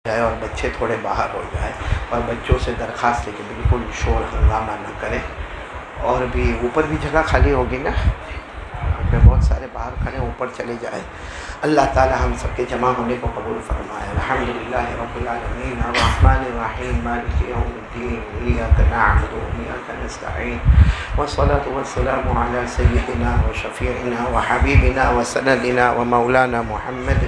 جائے اور بچے تھوڑے باہر ہو جائے، اور بچوں سے درخواست ہے کہ بالکل شور ہنگامہ نہ کریں، اور بھی اوپر بھی جگہ خالی ہوگی نا، پہ بہت سارے باہر کھڑے اوپر چلے جائے۔ اللہ تعالی ہم سب کے جمع ہونے کو قبول فرمائے۔ الحمدللہ رب العالمین الرحمن الرحیم مالک یوم الدین ایاک نعبد و ایاک نستعین والصلاة والسلام علی سیدنا و شفیعنا و حبیبنا و سندنا و مولانا محمد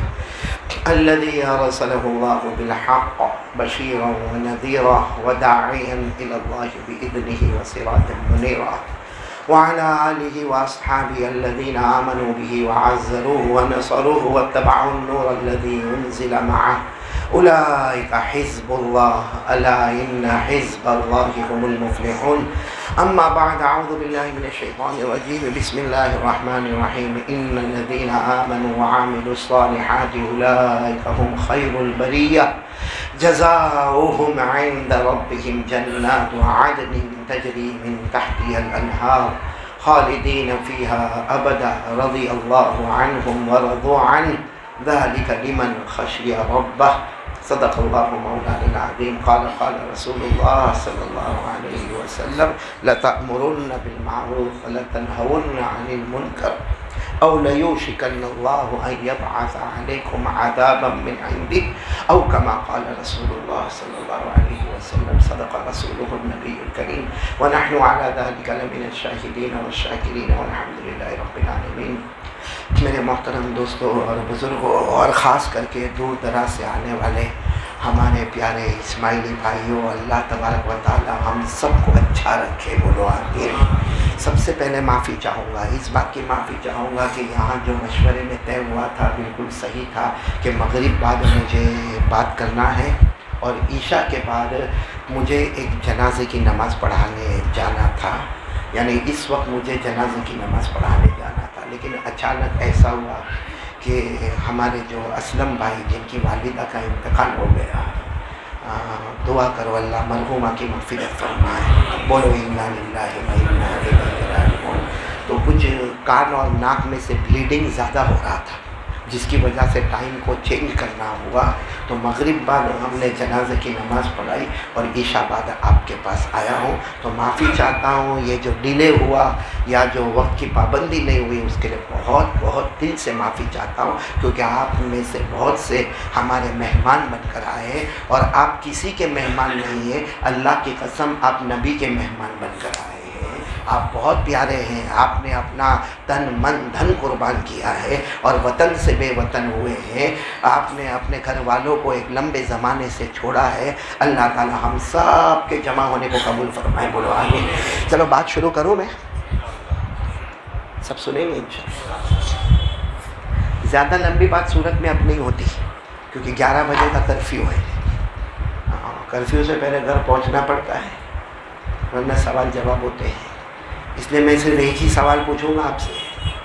الذي أرسله الله بالحق بشيرا ونذيرا وداعيا إلى الله بإذنه وسراجا منيرا، وعلى آله وأصحابه الذين آمنوا به وعزروه ونصروه واتبعوا النور الذي أنزل معه أولئك حزب الله ألا إن حزب الله هم المفلحون۔ أما بعد، أعوذ بالله من الشيطان الرجيم، بسم الله الرحمن الرحيم، إن الذين آمنوا وعملوا الصالحات أولئك هم خير البرية جزاؤهم عند ربهم جنات عدن تجري من تحتها الأنهار خالدين فيها أبدا رضي الله عنهم ورضوا عنه ذلك لمن خشي ربه صدق الله مولانا العظيم۔ قال رسول الله صلى الله عليه وسلم لتأمرن بالمعروف ولتنهون عن المنكر أو ليوشكن الله أن يبعث عليكم عذابا من عنده أو كما قال رسول الله صلى الله عليه وسلم صدق رسوله النبي الكريم ونحن على ذلك لمن الشاهدين والشاكرين والحمد لله رب العالمين۔ میرے محترم دوستوں اور بزرگوں، اور خاص کر کے دور دراز سے آنے والے ہمارے پیارے اسماعیلی بھائیوں، اللہ تبارک و تعالی ہم سب کو اچھا رکھے، بولو آمین۔ سب سے پہلے معافی چاہوں گا، اس بات کی معافی چاہوں گا کہ یہاں جو مشورے میں طے ہوا تھا بالکل صحیح تھا کہ مغرب بعد مجھے بات کرنا ہے، اور عشاء کے بعد مجھے ایک جنازے کی نماز پڑھانے جانا تھا، یعنی اس وقت مجھے جنازے کی نماز پڑھانے جانا تھا، لیکن اچانک ایسا ہوا کہ ہمارے جو اسلم بھائی جن کی والدہ کا انتقال ہو گیا، دعا کرو اللہ مرحومہ کی مغفرت فرمائے، بولو انا للہ و انا الیہ راجعون۔ تو کچھ کان اور ناک میں سے بلیڈنگ زیادہ ہو رہا تھا، جس کی وجہ سے ٹائم کو چینج کرنا ہوا، تو مغرب بعد ہم نے جنازے کی نماز پڑھائی اور عشاء بعد آپ کے پاس آیا ہوں، تو معافی چاہتا ہوں یہ جو ڈیلے ہوا یا جو وقت کی پابندی نہیں ہوئی اس کے لیے بہت بہت دل سے معافی چاہتا ہوں، کیونکہ آپ میں سے بہت سے ہمارے مہمان بن کر آئے ہیں، اور آپ کسی کے مہمان نہیں ہیں، اللہ کی قسم آپ نبی کے مہمان بن کر آئے ہیں۔ آپ بہت پیارے ہیں، آپ نے اپنا تن من دھن قربان کیا ہے اور وطن سے بے وطن ہوئے ہیں، آپ نے اپنے گھر والوں کو ایک لمبے زمانے سے چھوڑا ہے۔ اللہ تعالی ہم سب کے جمع ہونے کو قبول فرمائے، بولو آمین۔ چلو بات شروع کروں میں، سب سنیں گے انشاءاللہ۔ زیادہ لمبی بات صورت میں اب نہیں ہوتی، کیونکہ 11 بجے کا کرفیو ہے، کرفیو سے پہلے گھر پہنچنا پڑتا ہے، ورنہ سوال جواب ہوتے ہیں۔ اس لیے میں صرف ایک ہی سوال پوچھوں گا آپ سے،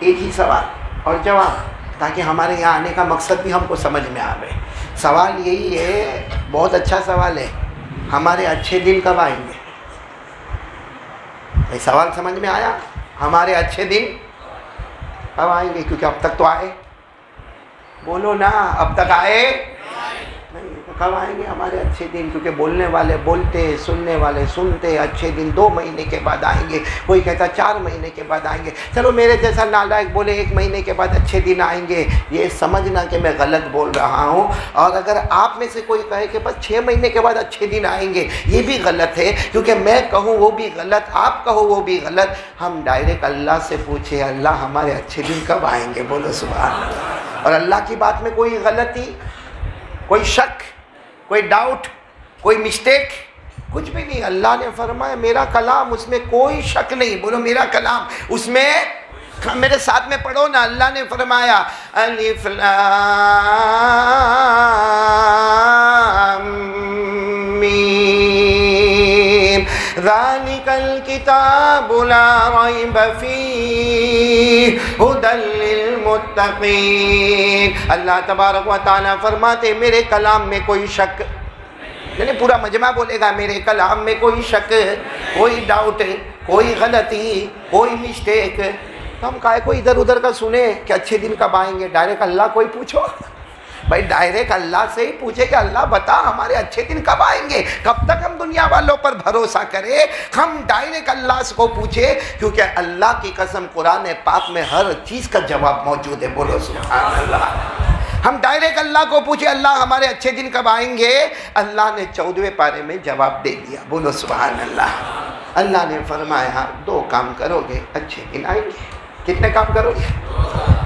ایک ہی سوال اور جواب، تاکہ ہمارے یہاں آنے کا مقصد بھی ہم کو سمجھ میں آئے۔ سوال یہی ہے، بہت اچھا سوال ہے، ہمارے اچھے دن کب آئیں گے؟ یہ سوال سمجھ میں آیا؟ ہمارے اچھے دن کب آئیں گے؟ کیونکہ اب تک تو آئے، بولو نا، اب تک آئے نہیں، تو کب آئیں گے ہمارے اچھے دن؟ کیونکہ بولنے والے بولتے، سننے والے سنتے، اچھے دن 2 مہینے کے بعد آئیں گے، کوئی کہتا 4 مہینے کے بعد آئیں گے، چلو میرے جیسا نالائق بولے 1 مہینے کے بعد اچھے دن آئیں گے، یہ سمجھنا کہ میں غلط بول رہا ہوں۔ اور اگر آپ میں سے کوئی کہے کہ بس 6 مہینے کے بعد اچھے دن آئیں گے، یہ بھی غلط ہے، کیونکہ میں کہوں وہ بھی غلط، آپ کہو وہ بھی غلط۔ ہم ڈائریکٹ اللہ سے پوچھے، اللہ ہمارے اچھے دن کب آئیں گے؟ بولو سبحان اللہ۔ اور اللہ کی بات میں کوئی غلطی، کوئی شک، کوئی ڈاؤٹ، کوئی مسٹیک، کچھ بھی نہیں۔ اللہ نے فرمایا میرا کلام اس میں کوئی شک نہیں، بولو میرا کلام اس میں، میرے ساتھ میں پڑھو نا، اللہ نے فرمایا الف لام میم ذالک الکتاب لا ریب فیہ ھدی للمتقین۔ اللہ تبارک و تعالیٰ فرماتے میرے کلام میں کوئی شک، یعنی پورا مجمع بولے گا میرے کلام میں کوئی شک، کوئی ڈاؤٹ، کوئی غلطی، کوئی مسٹیک، تو ہم کائے کو ادھر ادھر کا سنیں کہ اچھے دن کب آئیں گے؟ ڈائریکٹ اللہ کوئی پوچھو، بھائی ڈائریکٹ اللہ سے ہی پوچھے کہ اللہ بتا ہمارے اچھے دن کب آئیں گے، کب تک ہم دنیا والوں پر بھروسہ کرے، ہم ڈائریکٹ اللہ سے کو پوچھے، کیونکہ اللہ کی قسم قرآن پاک میں ہر چیز کا جواب موجود ہے، بولو سبحان اللہ۔ ہم ڈائریکٹ اللہ کو پوچھے اللہ ہمارے اچھے دن کب آئیں گے، اللہ نے 14ویں پارے میں جواب دے دیا، بولو سبحان اللہ۔ اللہ نے فرمایا 2 کام کرو گے اچھے دن آئیں گے۔ کتنے کام کرو گے؟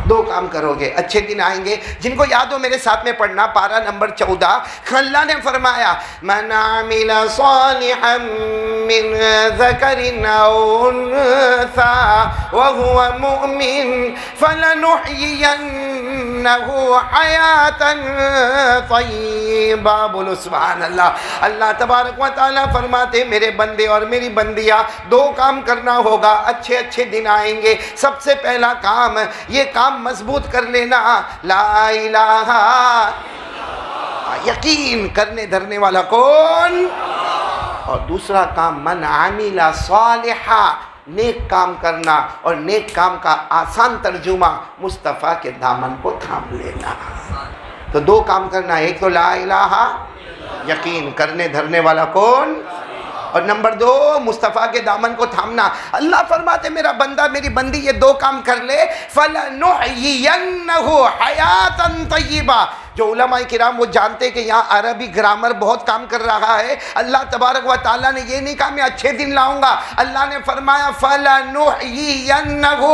2 کام کرو گے اچھے دن آئیں گے۔ جن کو یاد ہو میرے ساتھ میں پڑھنا، پارہ نمبر 14۔ اللہ نے فرمایا من عمل صالحا من ذکر او انثى وهو مؤمن فلنحيينه حیاتا طیبہ، بولو سبحان اللہ۔ اللہ تبارک و تعالیٰ فرماتے میرے بندے اور میری بندیاں 2 کام کرنا ہوگا، اچھے اچھے دن آئیں گے۔ سب سے پہلا کام، یہ کام مضبوط کر لینا، لا الہ، یقین کرنے دھرنے والا کون؟ اور دوسرا کام من عمل صالحا، نیک کام کرنا، اور نیک کام کا آسان ترجمہ مصطفیٰ کے دامن کو تھام لینا۔ تو 2 کام کرنا، ایک تو لا الہ، یقین کرنے دھرنے والا کون، اور نمبر 2 مصطفیٰ کے دامن کو تھامنا۔ اللہ فرماتے میرا بندہ میری بندی یہ 2 کام کر لے، فَلَنُحْيِيَنَّهُ حَيَاتًا طَيِّبًا۔ جو علماء کرام وہ جانتے کہ یہاں عربی گرامر بہت کام کر رہا ہے۔ اللہ تبارک و تعالیٰ نے یہ نہیں کہا میں اچھے دن لاؤں گا، اللہ نے فرمایا فَلَنُحْيِيَنَّهُ،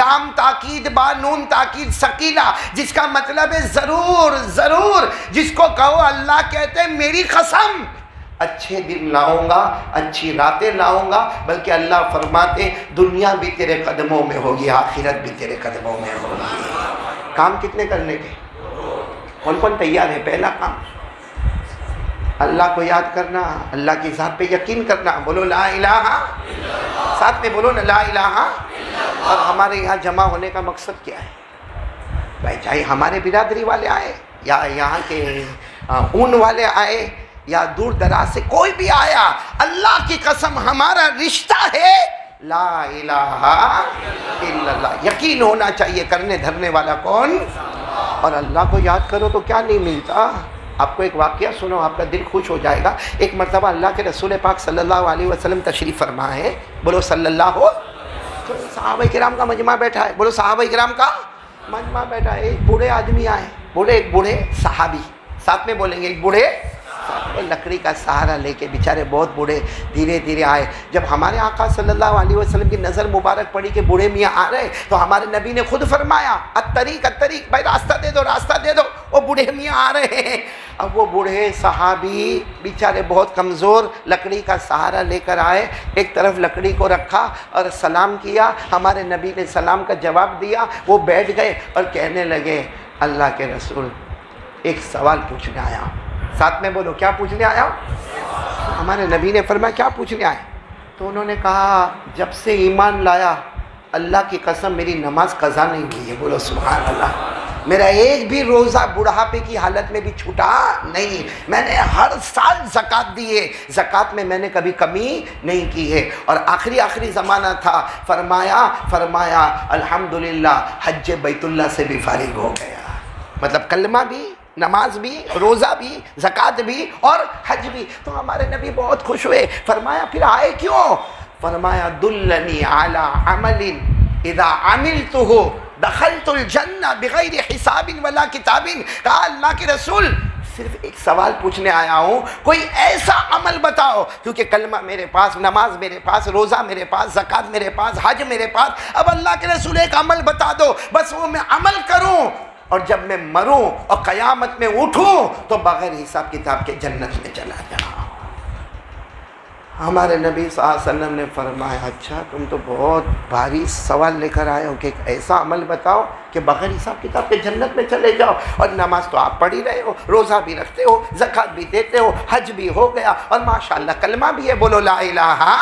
لام تاکید با نون تاکید ثقیلہ، جس کا مطلب ہے ضرور ضرور۔ جس کو کہو اللہ کہتے ہیں میری قسم اچھے دن لاؤں گا، اچھی راتیں لاؤں گا، بلکہ اللہ فرماتے دنیا بھی تیرے قدموں میں ہوگی، آخرت بھی تیرے قدموں میں ہوگی۔ کام کتنے کرنے کے؟ کون کون تیار ہے؟ پہلا کام اللہ کو یاد کرنا، اللہ کی ذات پہ یقین کرنا، بولو لا الہ، ساتھ میں بولو نا لا الہ۔ اور ہمارے یہاں جمع ہونے کا مقصد کیا ہے بھائی؟ چاہے ہمارے برادری والے آئے یا یہاں کے اون والے آئے یا دور دراز سے کوئی بھی آیا، اللہ کی قسم ہمارا رشتہ ہے لا الہ الا اللہ، یقین ہونا چاہیے کرنے دھرنے والا کون؟ اور اللہ کو یاد کرو تو کیا نہیں ملتا۔ آپ کو ایک واقعہ سنو، آپ کا دل خوش ہو جائے گا۔ ایک مرتبہ اللہ کے رسول پاک صلی اللہ علیہ وسلم تشریف فرما ہے، بولو صلی اللہ ہو، صحابہ کرام کا مجمع بیٹھا ہے، بولو صحابہ کرام کا مجمع بیٹھا ہے۔ ایک بوڑھے آدمی آئے، ایک بوڑھے صحابی، ساتھ میں بولیں گے ایک بوڑھے، لکڑی کا سہارا لے کے بیچارے بہت بوڑھے دھیرے دھیرے آئے۔ جب ہمارے آقا صلی اللہ علیہ وسلم کی نظر مبارک پڑی کہ بوڑھے میاں آ رہے، تو ہمارے نبی نے خود فرمایا الطریق الطریق، بھائی راستہ دے دو راستہ دے دو، وہ بوڑھے میاں آ رہے ہیں۔ اب وہ بوڑھے صحابی بیچارے بہت کمزور لکڑی کا سہارا لے کر آئے، ایک طرف لکڑی کو رکھا اور سلام کیا، ہمارے نبی نے سلام کا جواب دیا، وہ بیٹھ گئے اور کہنے لگے اللہ کے رسول ایک سوال پوچھنے آیا ہوں۔ ساتھ میں بولو کیا پوچھنے آیا؟ ہمارے نبی نے فرمایا کیا پوچھنے آئے؟ تو انہوں نے کہا جب سے ایمان لایا اللہ کی قسم میری نماز قضا نہیں ہوئی ہے، بولو سبحان اللہ۔ میرا ایک بھی روزہ بڑھاپے کی حالت میں بھی چھوٹا نہیں، میں نے ہر سال زکوٰۃ دی ہے، زکوٰۃ میں نے کبھی کمی نہیں کی ہے۔ اور آخری زمانہ تھا، فرمایا الحمدللہ حج بیت اللہ سے بھی فارغ ہو گیا، مطلب کلمہ بھی، نماز بھی، روزہ بھی، زکوٰۃ بھی اور حج بھی۔ تو ہمارے نبی بہت خوش ہوئے، فرمایا پھر آئے کیوں؟ فرمایا دلنی علی عمل اذا عملتہ دخلت الجنہ بغیر حساب ولا کتاب۔ کہا اللہ کے رسول صرف ایک سوال پوچھنے آیا ہوں، کوئی ایسا عمل بتاؤ، کیونکہ کلمہ میرے پاس، نماز میرے پاس، روزہ میرے پاس، زکوٰۃ میرے پاس، حج میرے پاس، اب اللہ کے رسول ایک عمل بتا دو بس وہ میں عمل کروں، اور جب میں مروں اور قیامت میں اٹھوں تو بغیر حساب کتاب کے جنت میں چلا جاؤں۔ ہمارے نبی صلی اللہ علیہ وسلم نے فرمایا اچھا تم تو بہت بھاری سوال لے کر آئے ہو کہ ایک ایسا عمل بتاؤ کہ بغیر حساب کتاب کے جنت میں چلے جاؤ، اور نماز تو آپ پڑھ ہی رہے ہو، روزہ بھی رکھتے ہو، زکوٰۃ بھی دیتے ہو، حج بھی ہو گیا، اور ماشاءاللہ کلمہ بھی ہے، بولو لا الہ۔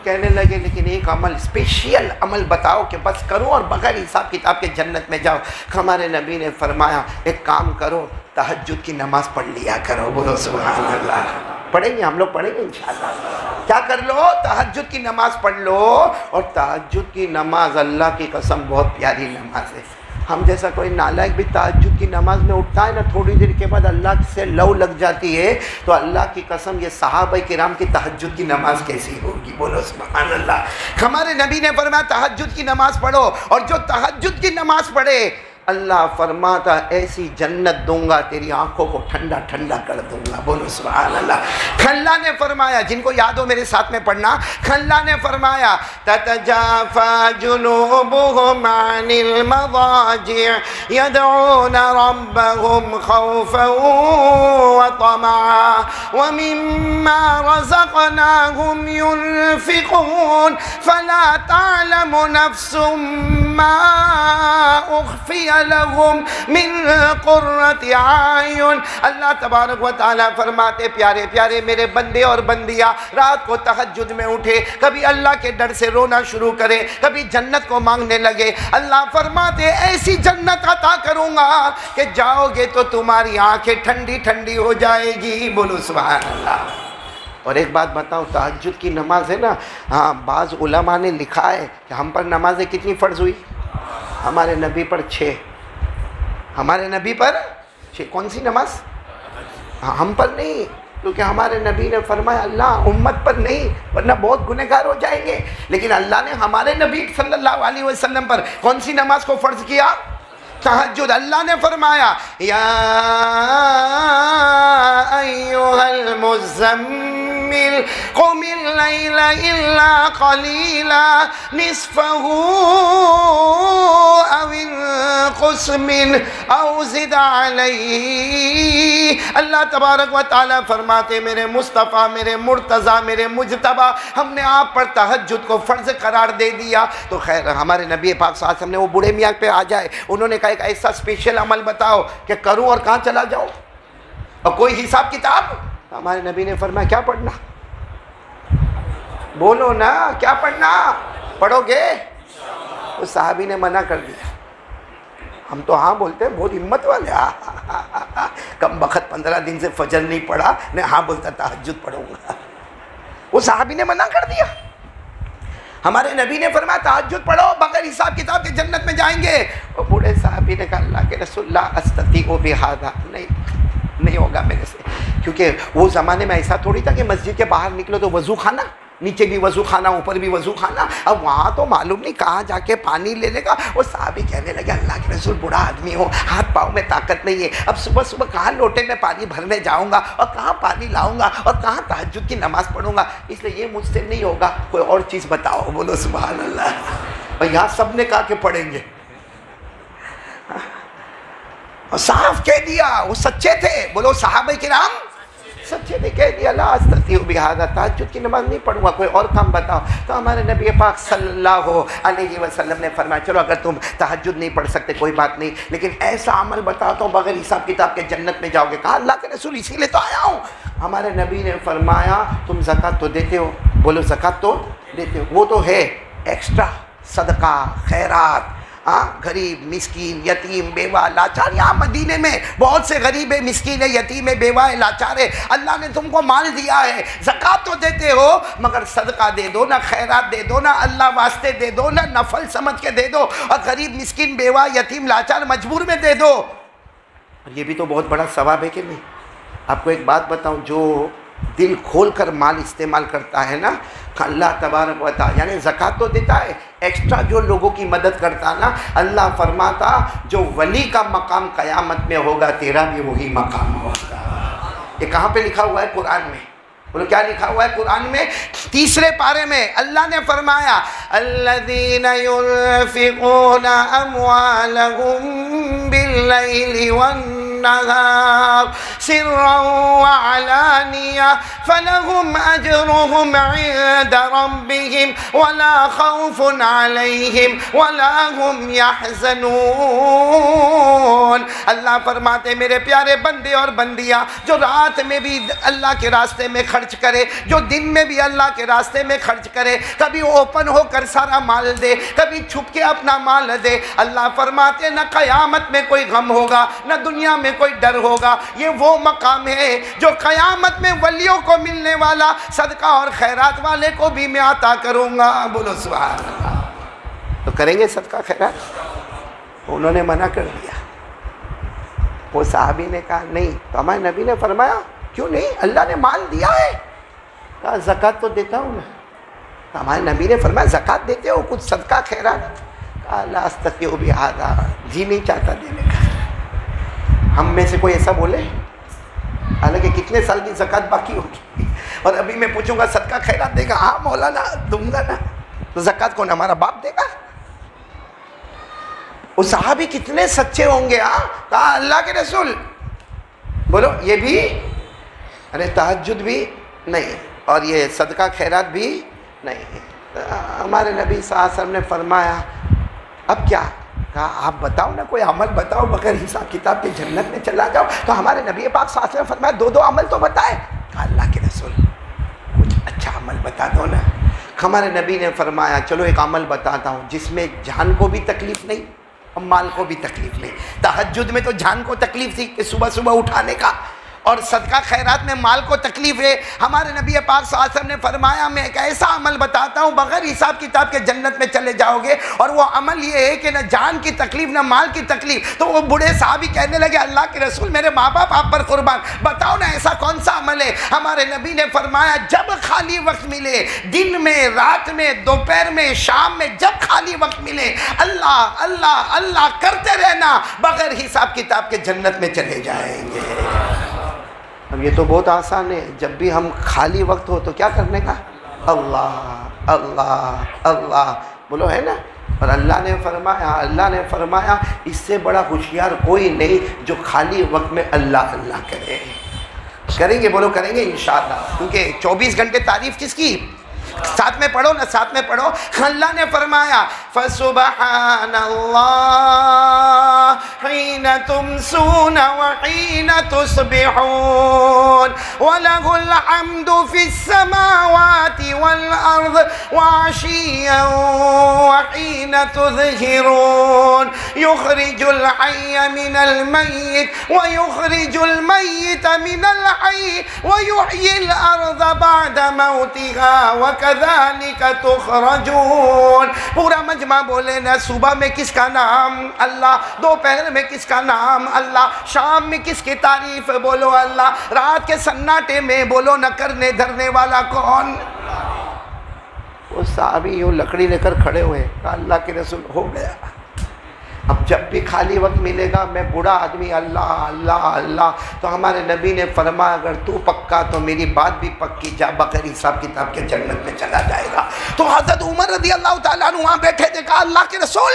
کہنے لگے لیکن ایک عمل، اسپیشل عمل بتاؤ کہ بس کرو اور بغیر حساب کتاب کے جنت میں جاؤ۔ ہمارے نبی نے فرمایا ایک کام کرو، تہجد کی نماز پڑھ لیا کرو، بولو سبحان اللہ۔ پڑھیں گے ہم لوگ، پڑھیں گے انشاءاللہ۔ کیا کر لو؟ تہجد کی نماز پڑھ لو، اور تہجد کی نماز اللہ کی قسم بہت پیاری نماز ہے۔ ہم جیسا کوئی نالائق بھی تہجد کی نماز میں اٹھتا ہے نا، تھوڑی دیر کے بعد اللہ سے لو لگ جاتی ہے، تو اللہ کی قسم یہ صحابہ کرام کی تہجد کی نماز کیسی ہوگی؟ بولو سبحان اللہ۔ ہمارے نبی نے فرمایا تہجد کی نماز پڑھو، اور جو تہجد کی نماز پڑھے اللہ فرماتا ایسی جنت دوں گا، تیری آنکھوں کو ٹھنڈا ٹھنڈا کر دوں گا۔ بولو سبحان اللہ۔ اللہ نے فرمایا، جن کو یاد ہو میرے ساتھ میں پڑھنا، اللہ نے فرمایا تتجافى جنوبهم عن المضاجع يدعون ربهم خوفا وطمعا ومما رزقناهم ينفقون فلا تعلم نفس ما اخفي لهم من قرۃ اعین۔ اللہ تبارک و تعالیٰ فرماتے پیارے پیارے میرے بندے اور بندیاں رات کو تہجد میں اٹھے، کبھی اللہ کے ڈر سے رونا شروع کرے، کبھی جنت کو مانگنے لگے، اللہ فرماتے ایسی جنت عطا کروں گا کہ جاؤ گے تو تمہاری آنکھیں ٹھنڈی ٹھنڈی ہو جائے گی۔ بولو سبحان اللہ۔ اور ایک بات بتاؤ، تہجد کی نماز ہے نا، ہاں بعض علماء نے لکھا ہے کہ ہم پر نمازیں کتنی فرض ہوئی؟ ہمارے نبی پر 6، ہمارے نبی پر 6۔ کون سی نماز؟ ہم پر نہیں، کیونکہ ہمارے نبی نے فرمایا اللہ امت پر نہیں، ورنہ بہت گنہگار ہو جائیں گے، لیکن اللہ نے ہمارے نبی صلی اللہ علیہ وسلم پر کون سی نماز کو فرض کیا؟ تہجد۔ اللہ نے فرمایا یا ایھا المزمل قم اللیل الا قلیلا نصفہ او انقص منہ او زد علیہ۔ اللہ تبارک و تعالیٰ فرماتے میرے مصطفیٰ، میرے مرتضیٰ، میرے مجتبیٰ، ہم نے آپ پر تہجد کو فرض قرار دے دیا۔ تو خیر ہمارے نبی پاک صلی اللہ علیہ وسلم نے وہ بوڑھے میاں پہ آ جائے، انہوں نے کہا ایک ایسا اسپیشل عمل بتاؤ کہ کروں اور کہاں چلا جاؤ، اور کوئی حساب کتاب؟ ہمارے نبی نے فرمایا کیا پڑھنا؟ بولو نا، کیا پڑھنا؟ پڑھو گے؟ اس صحابی نے منع کر دیا۔ ہم تو ہاں بولتے ہیں، بہت ہمت والے، کم بخت 15 دن سے فجر نہیں پڑھا، میں ہاں بولتا تہجد پڑھوں گا۔ وہ صحابی نے منع کر دیا۔ ہمارے نبی نے فرمایا تہجد پڑھو، بغیر حساب کتاب کے جنت میں جائیں گے۔ وہ بوڑھے صحابی نے کہا اللہ کے رسول لا استطیع بہذا، نہیں ہوگا میرے سے، کیونکہ وہ زمانے میں ایسا تھوڑی تھا کہ مسجد کے باہر نکلو تو وضو خانہ، نیچے بھی وضو خانہ، اوپر بھی وضو خانہ، اب وہاں تو معلوم نہیں کہاں جا کے پانی لے لے گا۔ وہ صحابی کہنے لگے اللہ کے رسول بوڑھا آدمی ہو، ہاتھ پاؤں میں طاقت نہیں ہے، اب صبح صبح کہاں لوٹے میں پانی بھرنے جاؤں گا، اور کہاں پانی لاؤں گا، اور کہاں تہجد کی نماز پڑھوں گا، اس لیے یہ مجھ سے نہیں ہوگا، کوئی اور چیز بتاؤ۔ بولو سبحان اللہ۔ اور یہاں سب نے کہا کہ پڑھیں گے، اور صاف کہہ دیا، وہ سچے تھے۔ بولو صحابہ کرام سچے نے کہہ دیا لا استطیع بہذا، تہجد کی نماز نہیں پڑھوں گا، کوئی اور کام بتاؤ۔ تو ہمارے نبی پاک صلی اللہ علیہ وسلم نے فرمایا چلو اگر تم تہجد نہیں پڑھ سکتے کوئی بات نہیں، لیکن ایسا عمل بتاتا ہوں بغیر حساب کتاب کے جنت میں جاؤ گے۔ کہا اللہ کے رسول اسی لیے تو آیا ہوں۔ ہمارے نبی نے فرمایا تم زکوٰۃ تو دیتے ہو؟ بولو زکوٰۃ تو دیتے ہو، وہ تو ہے ایکسٹرا صدقہ خیرات، غریب مسکین یتیم بیوہ لاچار، یہاں مدینے میں بہت سے غریب مسکین یتیم بیوہ لاچار ہے، اللہ نے تم کو مال دیا ہے، زکوٰۃ تو دیتے ہو مگر صدقہ دے دو نا، خیرات دے دو نا، اللہ واسطے دے دو نا، نفل سمجھ کے دے دو، اور غریب مسکین بیوہ یتیم لاچار مجبور میں دے دو۔ اور یہ بھی تو بہت بڑا ثواب ہے کہ نہیں؟ آپ کو ایک بات بتاؤں، جو دل کھول کر مال استعمال کرتا ہے نا، اللہ تبارک و تعالی یعنی زکوٰۃ تو دیتا ہے، ایکسٹرا جو لوگوں کی مدد کرتا نا، اللہ فرماتا جو ولی کا مقام قیامت میں ہوگا تیرا بھی وہی مقام ہوگا۔ یہ کہاں پہ لکھا ہوا ہے؟ قرآن میں۔ بولو کیا لکھا ہوا ہے قرآن میں؟ 3 پارے میں اللہ نے فرمایا الذین ينفقون اموالهم باللیل والنہار سرا وعلانیہ فلهم اجرهم عند ربهم ولا خوف علیہم ولا هم يحزنون۔ اللہ فرماتے میرے پیارے بندے اور بندیاں جو رات میں بھی اللہ کے راستے میں خرچ کرے، جو دن میں بھی اللہ کے راستے میں خرچ کرے، کبھی اوپن ہو کر سارا مال دے، کبھی چھپ کے اپنا مال دے، اللہ فرماتے نہ قیامت میں کوئی غم ہوگا نہ دنیا میں کوئی ڈر ہوگا۔ یہ وہ مقام ہے جو قیامت میں ولیوں کو ملنے والا، صدقہ اور خیرات والے کو بھی میں عطا کروں گا۔ بولو سبحان اللہ۔ تو کریں گے صدقہ خیرات؟ انہوں نے منع کر دیا. وہ صحابی نے کہا نہیں. تو ہمارے نبی نے فرمایا کیوں نہیں, اللہ نے مال دیا ہے. کہا زکوٰۃ تو دیتا ہوں نا. تو ہمارے نبی نے فرمایا زکوٰۃ دیتے ہو, کچھ صدقہ خیرات؟ کہا لا استطیع بہذا, جی نہیں چاہتا دینے کا. ہم میں سے کوئی ایسا بولے؟ حالانکہ کتنے سال کی زکوٰۃ باقی ہوگی, اور ابھی میں پوچھوں گا صدقہ خیرات دے گا؟ ہاں مولانا دوں گا نا. تو زکوٰۃ کون ہمارا باپ دے گا؟ وہ صحابی کتنے سچے ہوں گے. ہاں کہا اللہ کے رسول بولو یہ بھی, ارے تہجد بھی نہیں اور یہ صدقہ خیرات بھی نہیں. ہمارے نبی صلی اللہ علیہ وسلم نے فرمایا اب کیا؟ کہا آپ بتاؤ نا, کوئی عمل بتاؤ بغیر حساب کتاب کے جنت میں چلا جاؤ. تو ہمارے نبی پاک صلی اللہ علیہ وسلم نے فرمایا دو عمل تو بتائے. کہا اللہ کے رسول کچھ اچھا عمل بتا دو نا. ہمارے نبی نے فرمایا چلو ایک عمل بتاتا ہوں جس میں جان کو بھی تکلیف نہیں اور مال کو بھی تکلیف نہیں. تہجد میں تو جان کو تکلیف تھی کہ صبح صبح اٹھانے کا, اور صدقہ خیرات میں مال کو تکلیف ہے. ہمارے نبی پاک صلی اللہ علیہ وسلم نے فرمایا میں ایک ایسا عمل بتاتا ہوں بغیر حساب کتاب کے جنت میں چلے جاؤ گے, اور وہ عمل یہ ہے کہ نہ جان کی تکلیف نہ مال کی تکلیف. تو وہ بوڑھے صحابی کہنے لگے اللہ کے رسول میرے ماں باپ آپ پر قربان, بتاؤ نا ایسا کون سا عمل ہے. ہمارے نبی نے فرمایا جب خالی وقت ملے, دن میں, رات میں, دوپہر میں, شام میں, جب خالی وقت ملے اللہ اللہ اللہ کرتے رہنا, بغیر حساب کتاب کے جنت میں چلے جائیں گے. اب یہ تو بہت آسان ہے, جب بھی ہم خالی وقت ہو تو کیا کرنے کا؟ اللہ اللہ اللہ بولو, ہے نا. اور اللہ نے فرمایا اس سے بڑا ہوشیار کوئی نہیں جو خالی وقت میں اللہ اللہ کرے. کریں گے بولو, کریں گے انشاءاللہ, کیونکہ 24 گھنٹے تعریف کس کی؟ ساتھ میں پڑھو نا, ساتھ میں پڑھو. اللہ نے فرمایا فسبحان اللہ حین تمسون وحین تصبحون وَلَهُ الْحَمْدُ فِي السَّمَاوَاتِ وَالْأَرْضِ وَعَشِيًّا وَحِينَ تُظْهِرُونَ يُخْرِجُ الْحَيَّ مِنَ الْمَيِّتِ وَيُخْرِجُ الْمَيِّتَ مِنَ الْحَيِّ وَيُحْيِي الْأَرْضَ بَعْدَ مَوْتِهَا وَكَذَلِكَ تُخْرَجُونَ. پورا مجمع بولے نا, صبح میں کس کا نام؟ اللہ. دوپہر میں کس کا نام؟ اللہ. شام میں کس کی تعریف؟ بولو اللہ. رات کے سناٹے میں بولو نہ کرنے دھرنے والا کون؟ وہ صحابی یوں لکڑی لے کر کھڑے ہوئے, کہا اللہ کے رسول ہو گیا. اب جب بھی خالی وقت ملے گا میں بوڑھا آدمی اللہ اللہ اللہ. تو ہمارے نبی نے فرمایا اگر تو پکا تو میری بات بھی پکی, جا بغیر حساب کتاب کے جنت میں چلا جائے گا. تو حضرت عمر رضی اللہ تعالیٰ عنہ وہاں بیٹھے تھے, کہا اللہ کے رسول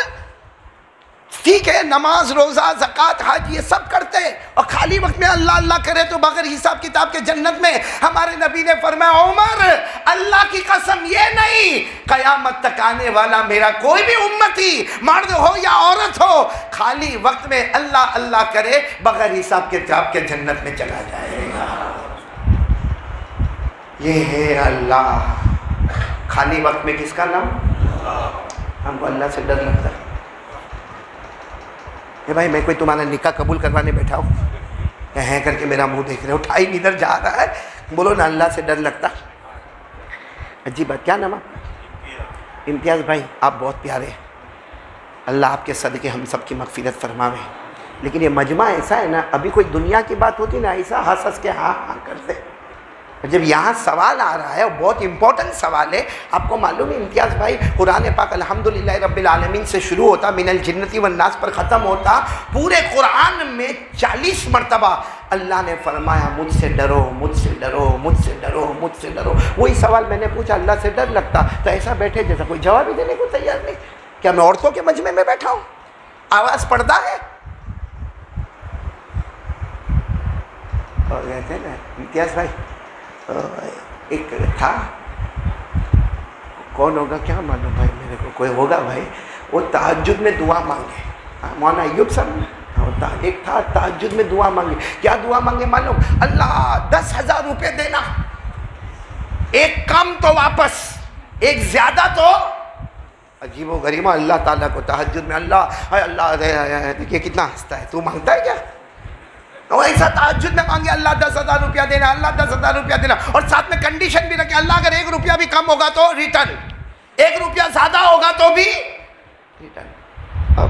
ٹھیک ہے نماز روزہ زکوٰۃ حج یہ سب کرتے اور خالی وقت میں اللہ اللہ کرے تو بغیر حساب کتاب کے جنت میں. ہمارے نبی نے فرمایا عمر اللہ کی قسم یہ نہیں, قیامت تک آنے والا میرا کوئی بھی امتی مرد ہو یا عورت ہو خالی وقت میں اللہ اللہ کرے بغیر حساب کتاب کے جنت میں چلا جائے گا. یہ ہے اللہ. خالی وقت میں کس کا نام؟ ہم کو اللہ سے ڈر لگتا ہے. کہ بھائی میں کوئی تمہارا نکاح قبول کروانے بیٹھا ہوں, ہیں کر کے میرا منہ دیکھ رہے ہو, ٹھائی ادھر جا رہا ہے, بولو نا اللہ سے ڈر لگتا. عجیب بات. کیا نام آپ؟ امتیاز بھائی آپ بہت پیارے, اللہ آپ کے صدقے ہم سب کی مغفرت فرماوے. لیکن یہ مجمع ایسا ہے نا, ابھی کوئی دنیا کی بات ہوتی نا ایسا ہنس ہنس کے ہاں ہاں کرتے. جب یہاں سوال آ رہا ہے اور بہت امپورٹنٹ سوال ہے, آپ کو معلوم ہے امتیاز بھائی قرآن پاک الحمدللہ رب العالمین سے شروع ہوتا, من الجنتی والناس پر ختم ہوتا. پورے قرآن میں 40 مرتبہ اللہ نے فرمایا مجھ سے ڈرو مجھ سے ڈرو مجھ سے ڈرو مجھ سے ڈرو. وہی سوال میں نے پوچھا اللہ سے ڈر لگتا, تو ایسا بیٹھے جیسا کوئی جواب ہی دینے کو تیار نہیں. کیا میں عورتوں کے مجمع میں بیٹھا ہوں؟ آواز پردہ ہے. اور کہتے ہیں نا امتیاز بھائی ایک تھا, کون ہوگا کیا معلوم بھائی میرے کو, کوئی ہوگا بھائی, وہ تہجد میں دعا مانگے. مولانا ایوب صاحب ہوتا ایک تھا تہجد میں دعا مانگے. کیا دعا مانگے معلوم؟ اللہ 10,000 روپے دینا, ایک کم تو واپس, ایک زیادہ تو. عجیب و غریب اللہ تعالیٰ کو تہجد میں اللہ دیکھیے کتنا ہنستا ہے. تو مانگتا ہے کیا؟ وہ ایسا تہجد میں مانگے اللہ 10,000 روپیہ دینا, اللہ 10,000 روپیہ دینا, اور ساتھ میں کنڈیشن بھی رکھے اللہ اگر 1 روپیہ بھی کم ہوگا تو ریٹرن, 1 روپیہ زیادہ ہوگا تو بھی ریٹرن. اب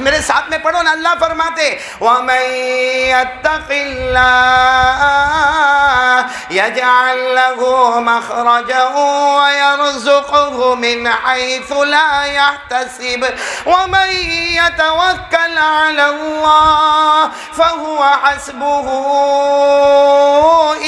میرے ساتھ میں پڑھو نا، اللہ فرماتے وَمَن يَتَّقِ اللَّهَ يَجْعَل لَّهُ مَخْرَجًا وَيَرْزُقْهُ مِنْ حَيْثُ لَا يَحْتَسِبُ وَمَن يَتَوَكَّلْ عَلَى اللَّهِ فَهُوَ حَسْبُهُ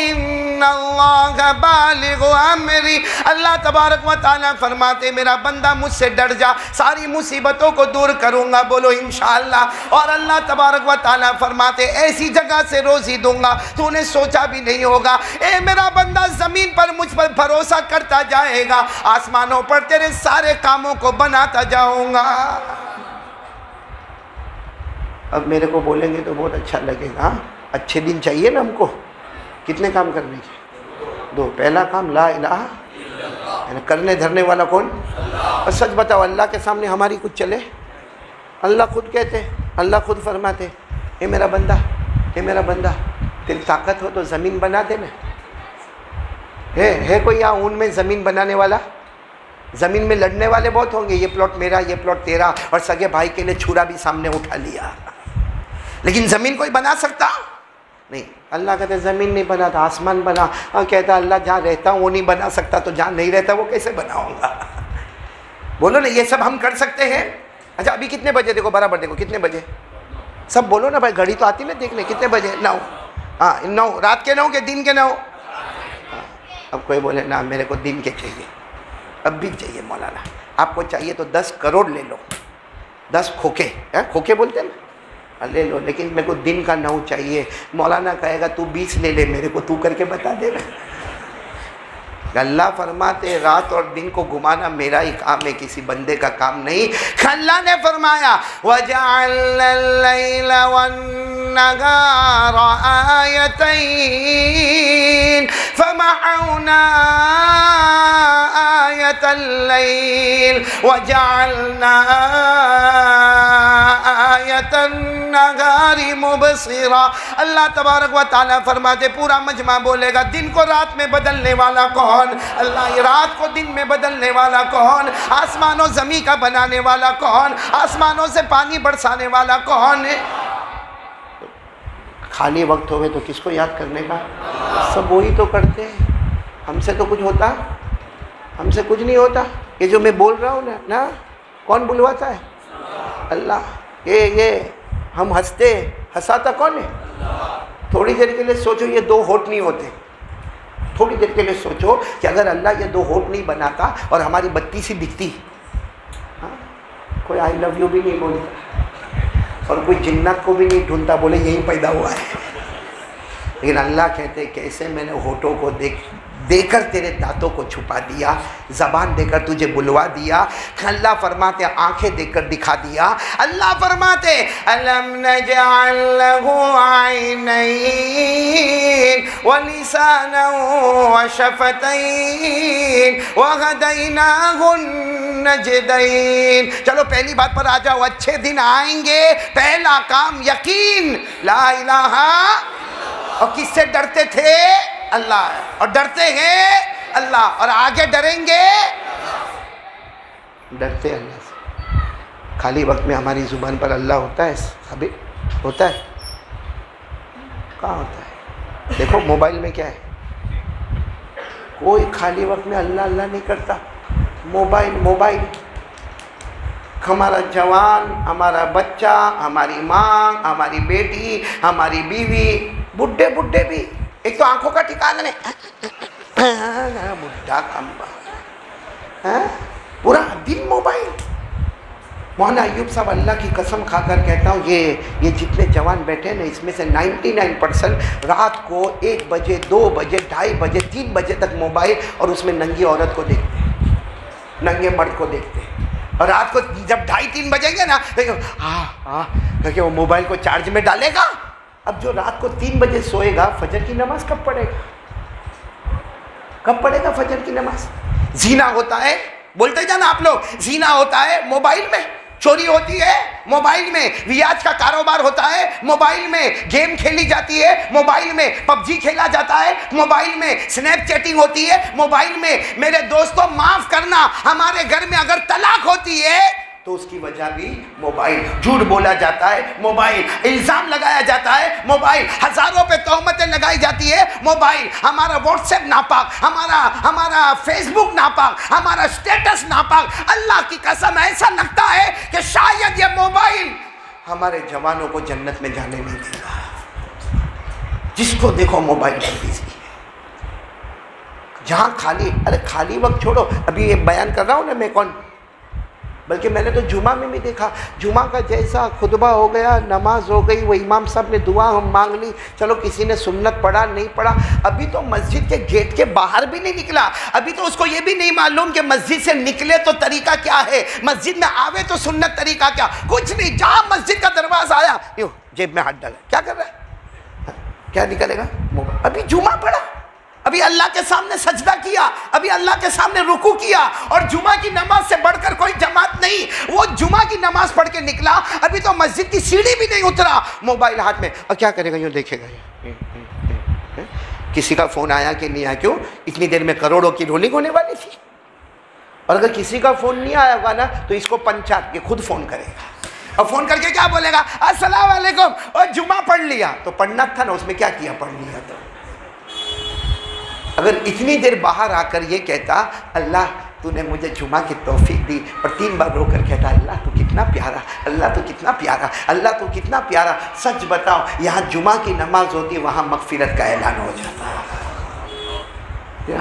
إِنَّ اللَّهَ بالغ أَمْرِهِ۔ اللہ تبارک و تعالیٰ فرماتے میرا بندہ مجھ سے ڈر جا، ساری مصیبتوں کو دور کروں گا، بولو انشاءاللہ۔ اور اللہ تبارک و تعالیٰ فرماتے ایسی جگہ سے روزی دوں گا تو نے سوچا بھی نہیں ہوگا۔ اے میرا بندہ زمین پر مجھ پر بھروسہ کرتا جائے گا، آسمانوں پر تیرے سارے کاموں کو بناتا جاؤں گا۔ اب میرے کو بولیں گے تو بہت اچھا لگے گا، اچھے دن چاہیے نا ہم کو، کتنے کام کرنے کے؟ دو۔ پہلا کام لا الہ، یعنی کرنے دھرنے والا کون؟ اور سچ بتاؤ اللہ کے سامنے ہماری کچھ چلے؟ اللہ خود کہتے، اللہ خود فرماتے اے میرا بندہ، اے میرا بندہ تیری طاقت ہو تو زمین بنا دے نا۔ ہے کوئی یہاں اون میں زمین بنانے والا؟ زمین میں لڑنے والے بہت ہوں گے، یہ پلاٹ میرا، یہ پلاٹ تیرا، اور سگے بھائی کے لیے چھرا بھی سامنے اٹھا لیا، لیکن زمین کوئی بنا سکتا نہیں۔ اللہ کہتے زمین نہیں بنا تھا، آسمان بنا، اور کہتا اللہ جہاں رہتا ہوں وہ نہیں بنا سکتا تو جہاں نہیں رہتا وہ کیسے بناؤں گا؟ بولو نا، یہ سب ہم کر سکتے ہیں؟ اچھا ابھی کتنے بجے؟ دیکھو برابر دیکھو کتنے بجے، سب بولو نا بھائی، گھڑی تو آتی نا دیکھنے، کتنے بجے؟ 9۔ ہاں 9، رات کے 9 کہ دن کے 9؟ اب کوئی بولے نا میرے کو دن کے چاہیے، اب بھی چاہیے مولانا، آپ کو چاہیے تو 10 کروڑ لے لو، 10 کھوکے، کھوکے بولتے ہیں نا، لے لو، لیکن میرے کو دن کا 9 چاہیے۔ مولانا کہے گا تو 20 لے لے، میرے کو تو کر کے بتا دے نا۔ اللہ فرماتے رات اور دن کو گھمانا میرا ہی کام ہے، کسی بندے کا کام نہیں۔ اللہ نے فرمایا وَجَعَلْنَا اللَّيْلَ وَالنَّهَارَ آيَتَيْنِ فَمَحَوْنَا آيَةَ اللَّيْلِ وَجَعَلْنَا آيَةَ النَّهَارِ مُبْصِرًا۔ اللہ تبارک و تعالیٰ فرماتے پورا مجمع بولے گا دن کو رات میں بدلنے والا کون؟ اللہ۔ یہ رات کو دن میں بدلنے والا کون؟ آسمان و زمین کا بنانے والا کون؟ آسمانوں سے پانی برسانے والا کون؟ خالی وقت ہوئے تو کس کو یاد کرنے کا؟ سب وہی تو کرتے ہیں، ہم سے تو کچھ ہوتا؟ ہم سے کچھ نہیں ہوتا۔ یہ جو میں بول رہا ہوں نا، کون بلواتا ہے؟ اللہ۔ یہ ہم ہنستے، ہنساتا کون ہے؟ تھوڑی دیر کے لیے سوچو یہ 2 ہونٹ نہیں ہوتے، تھوڑی دیر کے لیے سوچو کہ اگر اللہ یہ 2 ہونٹ نہیں بناتا اور ہماری بتی سی دکھتی، کوئی آئی لو یو بھی نہیں بولتا اور کوئی جنت کو بھی نہیں ڈھونڈتا، بولے یہی پیدا ہوا ہے، لیکن اللہ کہتے کیسے میں نے ہونٹوں کو دے کر تیرے دانتوں کو چھپا دیا، زبان دے کر تجھے بلوا دیا، اللہ فرماتے آنکھیں دے کر دکھا دیا۔ اللہ فرماتے أَلَمْ نَجْعَلْ لَهُ عَيْنَيْنِ وَلِسَانًا وَشَفَتَيْنِ وَهَدَيْنَاهُ النَّجْدَيْنِ۔ چلو پہلی بات پر آ جاؤ، اچھے دن آئیں گے، پہلا کام یقین لا الہ، اور کس سے ڈرتے تھے؟ اللہ، اور ڈرتے ہیں اللہ، اور آگے ڈریں گے، ڈرتے اللہ سے۔ خالی وقت میں ہماری زبان پر اللہ ہوتا ہے؟ ثابت ہوتا ہے؟ کہاں ہوتا ہے؟ دیکھو موبائل میں کیا ہے، کوئی خالی وقت میں اللہ اللہ نہیں کرتا، موبائل۔ ہمارا جوان، ہمارا بچہ، ہماری ماں، ہماری بیٹی، ہماری بیوی، بڈھے بھی، ایک تو آنکھوں کا ٹھکانا نہیں، بڈھا کمبا، پورا دن موبائل۔ مولانا ایوب صاحب اللہ کی قسم کھا کر کہتا ہوں یہ جتنے جوان بیٹھے نا اس میں سے 99% رات کو 1 بجے 2 بجے 2:30 بجے 3 بجے تک موبائل، اور اس میں ننگی عورت کو دیکھتے ہیں، ننگے مرد کو دیکھتے ہیں، اور رات کو جب 2:30-3 بجیں گے نا کہ وہ موبائل کو چارج میں ڈالے گا۔ اب جو رات کو 3 بجے سوئے گا فجر کی نماز کب پڑھے گا؟ کب پڑھے گا فجر کی نماز؟ زنا ہوتا ہے، بولتے جانا آپ لوگ، زنا ہوتا ہے موبائل میں، چوری ہوتی ہے موبائل میں، ریاض کا کاروبار ہوتا ہے موبائل میں، گیم کھیلی جاتی ہے موبائل میں، PUBG کھیلا جاتا ہے موبائل میں، سنیپ چیٹنگ ہوتی ہے موبائل میں۔ میرے دوستوں معاف کرنا، ہمارے گھر میں اگر طلاق ہوتی ہے تو اس کی وجہ بھی موبائل. جھوٹ بولا جاتا ہے موبائل, الزام لگایا جاتا ہے موبائل, ہزاروں پہ تہمتیں لگائی جاتی ہے موبائل. ہمارا واٹس ایپ ناپاک, ہمارا فیس بک ناپاک, ہمارا اسٹیٹس ناپاک. اللہ کی قسم ایسا لگتا ہے کہ شاید یہ موبائل ہمارے جوانوں کو جنت میں جانے نہیں دے گا. جس کو دیکھو موبائل پر بزی ہے. جہاں خالی وقت چھوڑو. ابھی یہ بیان کر رہا ہوں نا میں کون, بلکہ میں نے تو جمعہ میں بھی دیکھا, جمعہ کا جیسا خطبہ ہو گیا, نماز ہو گئی, وہ امام صاحب نے دعا ہم مانگ لی, چلو کسی نے سنت پڑھا نہیں پڑھا, ابھی تو مسجد کے گیٹ کے باہر بھی نہیں نکلا. ابھی تو اس کو یہ بھی نہیں معلوم کہ مسجد سے نکلے تو طریقہ کیا ہے, مسجد میں آوے تو سنت طریقہ کیا, کچھ نہیں. جہاں مسجد کا دروازہ آیا یوں جیب میں ہاتھ ڈالا, کیا کر رہا ہے, کیا نکلے گا, ابھی جمعہ پڑھا, ابھی اللہ کے سامنے سجدہ کیا, ابھی اللہ کے سامنے رکوع کیا, اور جمعہ کی نماز سے بڑھ کر کوئی جماعت نہیں. وہ جمعہ کی نماز پڑھ کے نکلا, ابھی تو مسجد کی سیڑھی بھی نہیں اترا, موبائل ہاتھ میں, اور کیا کرے گا, یوں دیکھے گا. کسی کا فون آیا کہ نہیں آیا, کیوں, اتنی دیر میں کروڑوں کی رولنگ ہونے والی تھی. اور اگر کسی کا فون نہیں آیا ہوگا نا تو اس کو پنچات کے خود فون کرے گا, اور فون کر کے کیا بولے گا, السلام علیکم, اور جمعہ پڑھ لیا. تو پڑھنا تھا نا, اس میں کیا کیا, پڑھ لیا. تو اگر اتنی دیر باہر آ کر یہ کہتا, اللہ تو نے مجھے جمعہ کی توفیق دی, اور 3 بار رو کر کہتا, اللہ تو کتنا پیارا, اللہ تو کتنا پیارا, اللہ تو کتنا پیارا. سچ بتاؤ, یہاں جمعہ کی نماز ہوتی, وہاں مغفرت کا اعلان ہو جاتا.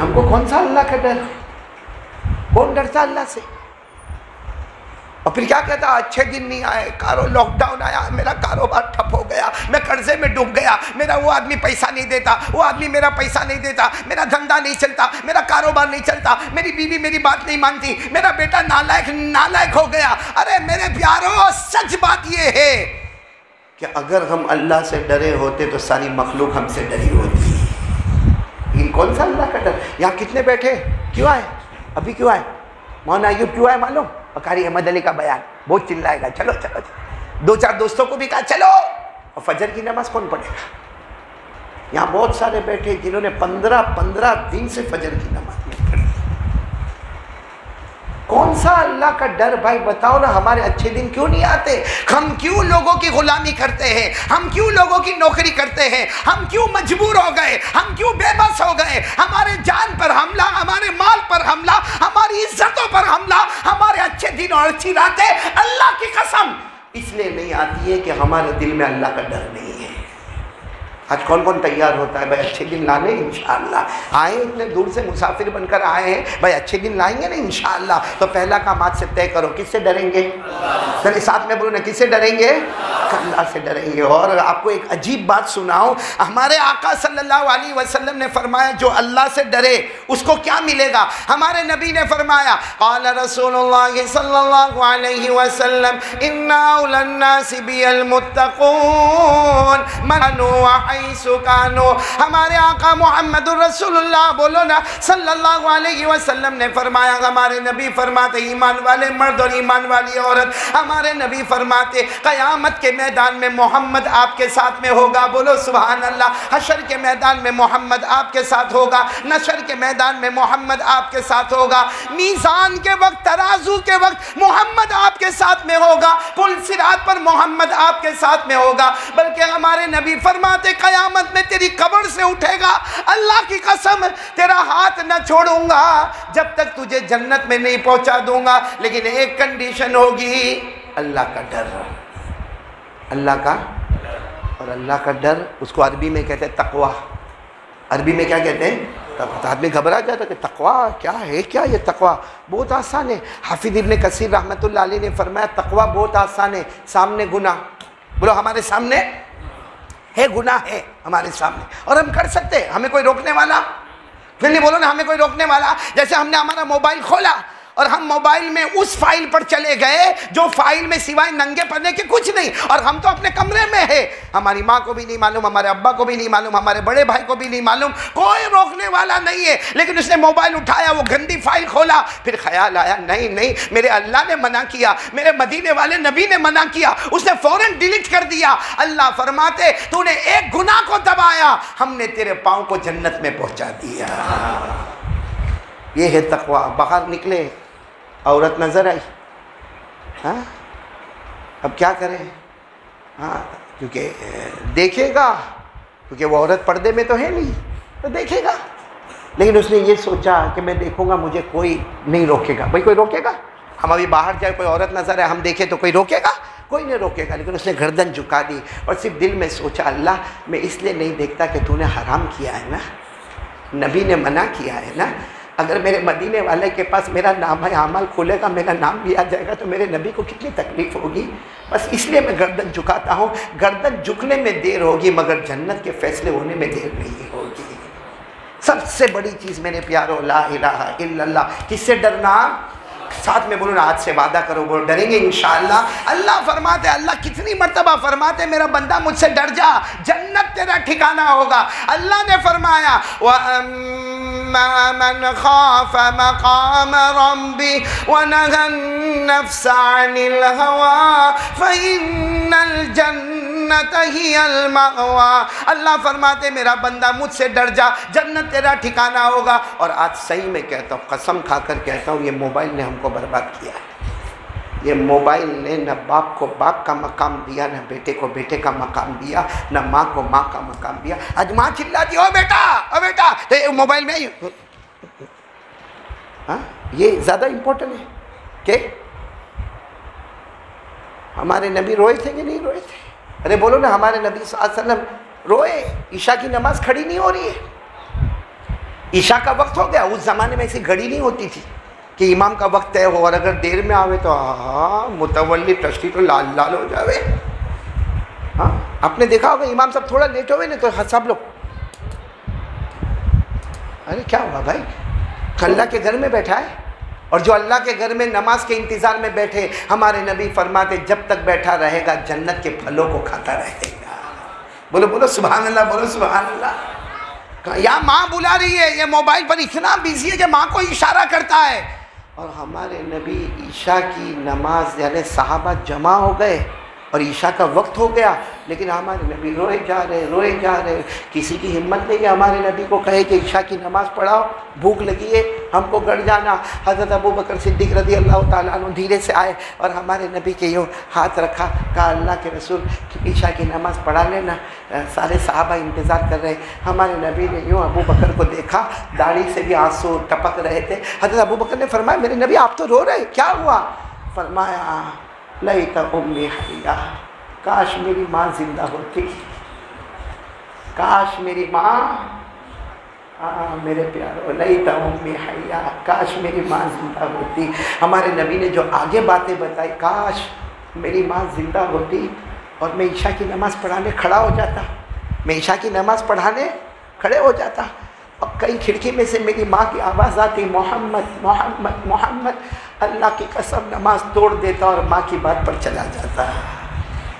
ہم کو کون سا اللہ کا ڈر, کون ڈرتا اللہ سے. اور پھر کیا کہتا, اچھے دن نہیں آئے, لاک ڈاؤن آیا, میرا کاروبار ٹھپ ہو گیا, میں قرضے میں ڈوب گیا, میرا وہ آدمی پیسہ نہیں دیتا, وہ آدمی میرا پیسہ نہیں دیتا, میرا دھندا نہیں چلتا, میرا کاروبار نہیں چلتا, میری بیوی میری بات نہیں مانتی, میرا بیٹا نالائق ہو گیا. ارے میرے پیارو, سچ بات یہ ہے کہ اگر ہم اللہ سے ڈرے ہوتے تو ساری مخلوق ہم سے ڈری ہوتی. لیکن کون سا اللہ کا ڈر. یہاں کتنے بیٹھے, کیوں آئے, ابھی کیوں آئے, مولانا ایوب کیوں آئے معلوم, قاری احمد علی کا بیان, بہت چلائے گا, چلو چلو چلو. 2-4 دوستوں کو بھی کہا چلو. اور فجر کی نماز کون پڑھے گا. یہاں بہت سارے بیٹھے جنہوں نے 15 دن سے فجر کی نماز نہیں پڑھی. کون سا اللہ کا ڈر بھائی, بتاؤ نا. ہمارے اچھے دن کیوں نہیں آتے, ہم کیوں لوگوں کی غلامی کرتے ہیں, ہم کیوں لوگوں کی نوکری کرتے ہیں, ہم کیوں مجبور ہو گئے, ہم کیوں بے بس ہو گئے. ہمارے جان پر حملہ, ہمارے مال پر حملہ, ہماری عزتوں پر حملہ, ہمارے اچھے دن اور اچھی راتیں اللہ کی قسم اس لیے نہیں آتی ہے کہ ہمارے دل میں اللہ کا ڈر نہیں ہے. آج کون کون تیار ہوتا ہے بھائی اچھے دن لانے انشاءاللہ. آئے اتنے دور سے مسافر بن کر آئے ہیں بھائی, اچھے دن لائیں گے نا انشاءاللہ. تو پہلا کام آج سے طے کرو, کس سے ڈریں گے, چلیے ساتھ میں بولو نا, کس سے ڈریں گے, اللہ سے ڈریں گے. اور آپ کو ایک عجیب بات سناؤں, ہمارے آقا صلی اللہ علیہ وسلم نے فرمایا جو اللہ سے ڈرے اس کو کیا ملے گا. ہمارے نبی نے فرمایا, قال رسول اللہ صلی اللہ علیہ وسلم, ان اولى الناس بی المتقون من سکانو. ہمارے آقا محمد الرسول اللہ, بولو نا, صلی اللہ علیہ وسلم نے فرمایا, ہمارے نبی فرماتے, ایمان والے مرد اور ایمان والی عورت, ہمارے نبی فرماتے قیامت کے میدان میں محمد آپ کے ساتھ میں ہوگا. بولو سبحان اللہ. حشر کے میدان میں محمد آپ کے ساتھ ہوگا, نشر کے میدان میں محمد آپ کے ساتھ ہوگا, میزان کے وقت, ترازو کے وقت محمد آپ کے ساتھ میں ہوگا, پل صراط پر محمد آپ کے ساتھ میں ہوگا. بلکہ ہمارے نبی فرماتے قیامت میں تیری قبر سے اٹھے گا, اللہ کی قسم تیرا ہاتھ نہ چھوڑوں گا جب تک تجھے جنت میں نہیں پہنچا دوں گا. لیکن ایک کنڈیشن ہوگی, اللہ کا ڈر, اللہ کا. اور اللہ کا ڈر اس کو عربی میں کہتے ہیں تقوی. عربی میں کیا کہتے ہیں, آدمی گھبرا جاتا کہ تقوی کیا ہے, کیا یہ تقوی بہت آسان ہے. حافظ ابن کثیر رحمۃ اللہ علیہ نے فرمایا تقوی بہت آسان ہے, سامنے گناہ. بولو ہمارے سامنے ہے, گناہ ہے ہمارے سامنے اور ہم کر سکتے ہیں, ہمیں کوئی روکنے والا پھر نہیں. بولو نا, ہمیں کوئی روکنے والا. جیسے ہم نے ہمارا موبائل کھولا اور ہم موبائل میں اس فائل پر چلے گئے جو فائل میں سوائے ننگے پڑنے کے کچھ نہیں, اور ہم تو اپنے کمرے میں ہیں, ہماری ماں کو بھی نہیں معلوم, ہمارے ابا کو بھی نہیں معلوم, ہمارے بڑے بھائی کو بھی نہیں معلوم, کوئی روکنے والا نہیں ہے. لیکن اس نے موبائل اٹھایا, وہ گندی فائل کھولا, پھر خیال آیا نہیں میرے اللہ نے منع کیا, میرے مدینے والے نبی نے منع کیا, اس نے فوراً ڈیلیٹ کر دیا. اللہ فرماتے تو نے ایک گناہ کو دبایا, ہم نے تیرے پاؤں کو جنت میں پہنچا دیا. یہ ہے تقوی. باہر نکلے, عورت نظر آئی, ہاں اب کیا کریں؟ ہاں کیونکہ دیکھے گا، کیونکہ وہ عورت پردے میں تو ہے نہیں تو دیکھے گا، لیکن اس نے یہ سوچا کہ میں دیکھوں گا مجھے کوئی نہیں روکے گا. بھائی کوئی روکے گا؟ ہم ابھی باہر جائے کوئی عورت نظر ہے ہم دیکھیں تو کوئی روکے گا؟ کوئی نہیں روکے گا. لیکن اس نے گردن جھکا دی اور صرف دل میں سوچا اللہ میں اس لیے نہیں دیکھتا کہ تو نے حرام کیا ہے نا، نبی نے منع کیا ہے نا. اگر میرے مدینے والے کے پاس میرا نام اعمال کھولے گا، میرا نام بھی آ جائے گا تو میرے نبی کو کتنی تکلیف ہوگی. بس اس لیے میں گردن جھکاتا ہوں. گردن جھکنے میں دیر ہوگی مگر جنت کے فیصلے ہونے میں دیر نہیں ہوگی. سب سے بڑی چیز میرے پیارو لا الہ الا اللہ. کس سے ڈرنا؟ ساتھ میں بولو نا، آج سے وعدہ کرو، بولو ڈریں گے انشاءاللہ. اللہ فرماتے، اللہ کتنی مرتبہ فرماتے میرا بندہ مجھ سے ڈر جا، جنت تیرا ٹھکانہ ہوگا. اللہ نے فرمایا وَأَمَّا مَنْ خَافَ مَقَامَ رَبِّهِ وَنَهَى النَّفْسَ عَنِ الْهَوَىٰ فَإِنَّ الْجَنَّةَ هِيَ الْمَأْوَىٰ. اللہ فرماتے میرا بندہ مجھ سے ڈر جا، جنت تیرا ٹھکانہ ہوگا. اور آج صحیح میں کہتا ہوں، قسم کھا کر کہتا ہوں، یہ موبائل نے ہم کو برباد کیا ہے. یہ موبائل نے نہ باپ کو باپ کا مقام دیا، نہ بیٹے کو بیٹے کا مقام دیا، نہ ماں کو ماں کا مقام دیا. آج ماں چلاتی او بیٹا او بیٹا تو موبائل میں ہاں یہ زیادہ امپورٹنٹ ہے کہ ہمارے نبی روئے تھے کہ نہیں روئے تھے؟ ارے بولو نا، ہمارے نبی صلی اللہ علیہ وسلم روئے. عشاء کی نماز کھڑی نہیں ہو رہی ہے، عشاء کا وقت ہو گیا. اس زمانے میں ایسی گھڑی نہیں ہوتی تھی کہ امام کا وقت طے ہو اور اگر دیر میں آوے تو متولی ٹرسٹی تو لال لال ہو جاوے. ہاں آپ نے دیکھا ہوگا امام صاحب تھوڑا لیٹ ہوئے نا تو سب لوگ ارے کیا ہوا بھائی، اللہ کے گھر میں بیٹھا ہے. اور جو اللہ کے گھر میں نماز کے انتظار میں بیٹھے، ہمارے نبی فرماتے جب تک بیٹھا رہے گا جنت کے پھلوں کو کھاتا رہے گا. بولو بولو سبحان اللہ، بولو سبحان اللہ. یا ماں بلا رہی ہے، یہ موبائل پر اتنا بیزی ہے کہ ماں کو اشارہ کرتا ہے. اور ہمارے نبی عشاء کی نماز یعنی صحابہ جمع ہو گئے اور عشاء کا وقت ہو گیا، لیکن ہمارے نبی روئے جا رہے. کسی کی ہمت نہیں کہ ہمارے نبی کو کہے کہ عشاء کی نماز پڑھاؤ، بھوک لگی ہے ہم کو گھر جانا. حضرت ابو بکر صدیق رضی اللہ تعالیٰ عنہ دھیرے سے آئے اور ہمارے نبی کے یوں ہاتھ رکھا، کہا اللہ کے رسول عشاء کی نماز پڑھا لینا. سارے صحابہ انتظار کر رہے. ہمارے نبی نے یوں ابو بکر کو دیکھا، داڑھی سے بھی آنسو ٹپک رہے تھے. حضرت ابو بکر نے فرمایا میرے نبی آپ تو رو رہے، کیا ہوا؟ فرمایا لیت امی حیہ، کاش میری ماں زندہ ہوتی، کاش میری ماں میرے پیارو لیت امی حیہ، کاش میری ماں زندہ ہوتی. ہمارے نبی نے جو آگے باتیں بتائی، کاش میری ماں زندہ ہوتی اور میں عشاء کی نماز پڑھانے کھڑا ہو جاتا، میں عشاء کی نماز پڑھانے کھڑے ہو جاتا. اب کئی کھڑکی میں سے میری ماں کی آواز آتی محمد محمد محمد. اللہ کی قسم نماز توڑ دیتا اور ماں کی بات پر چلا جاتا.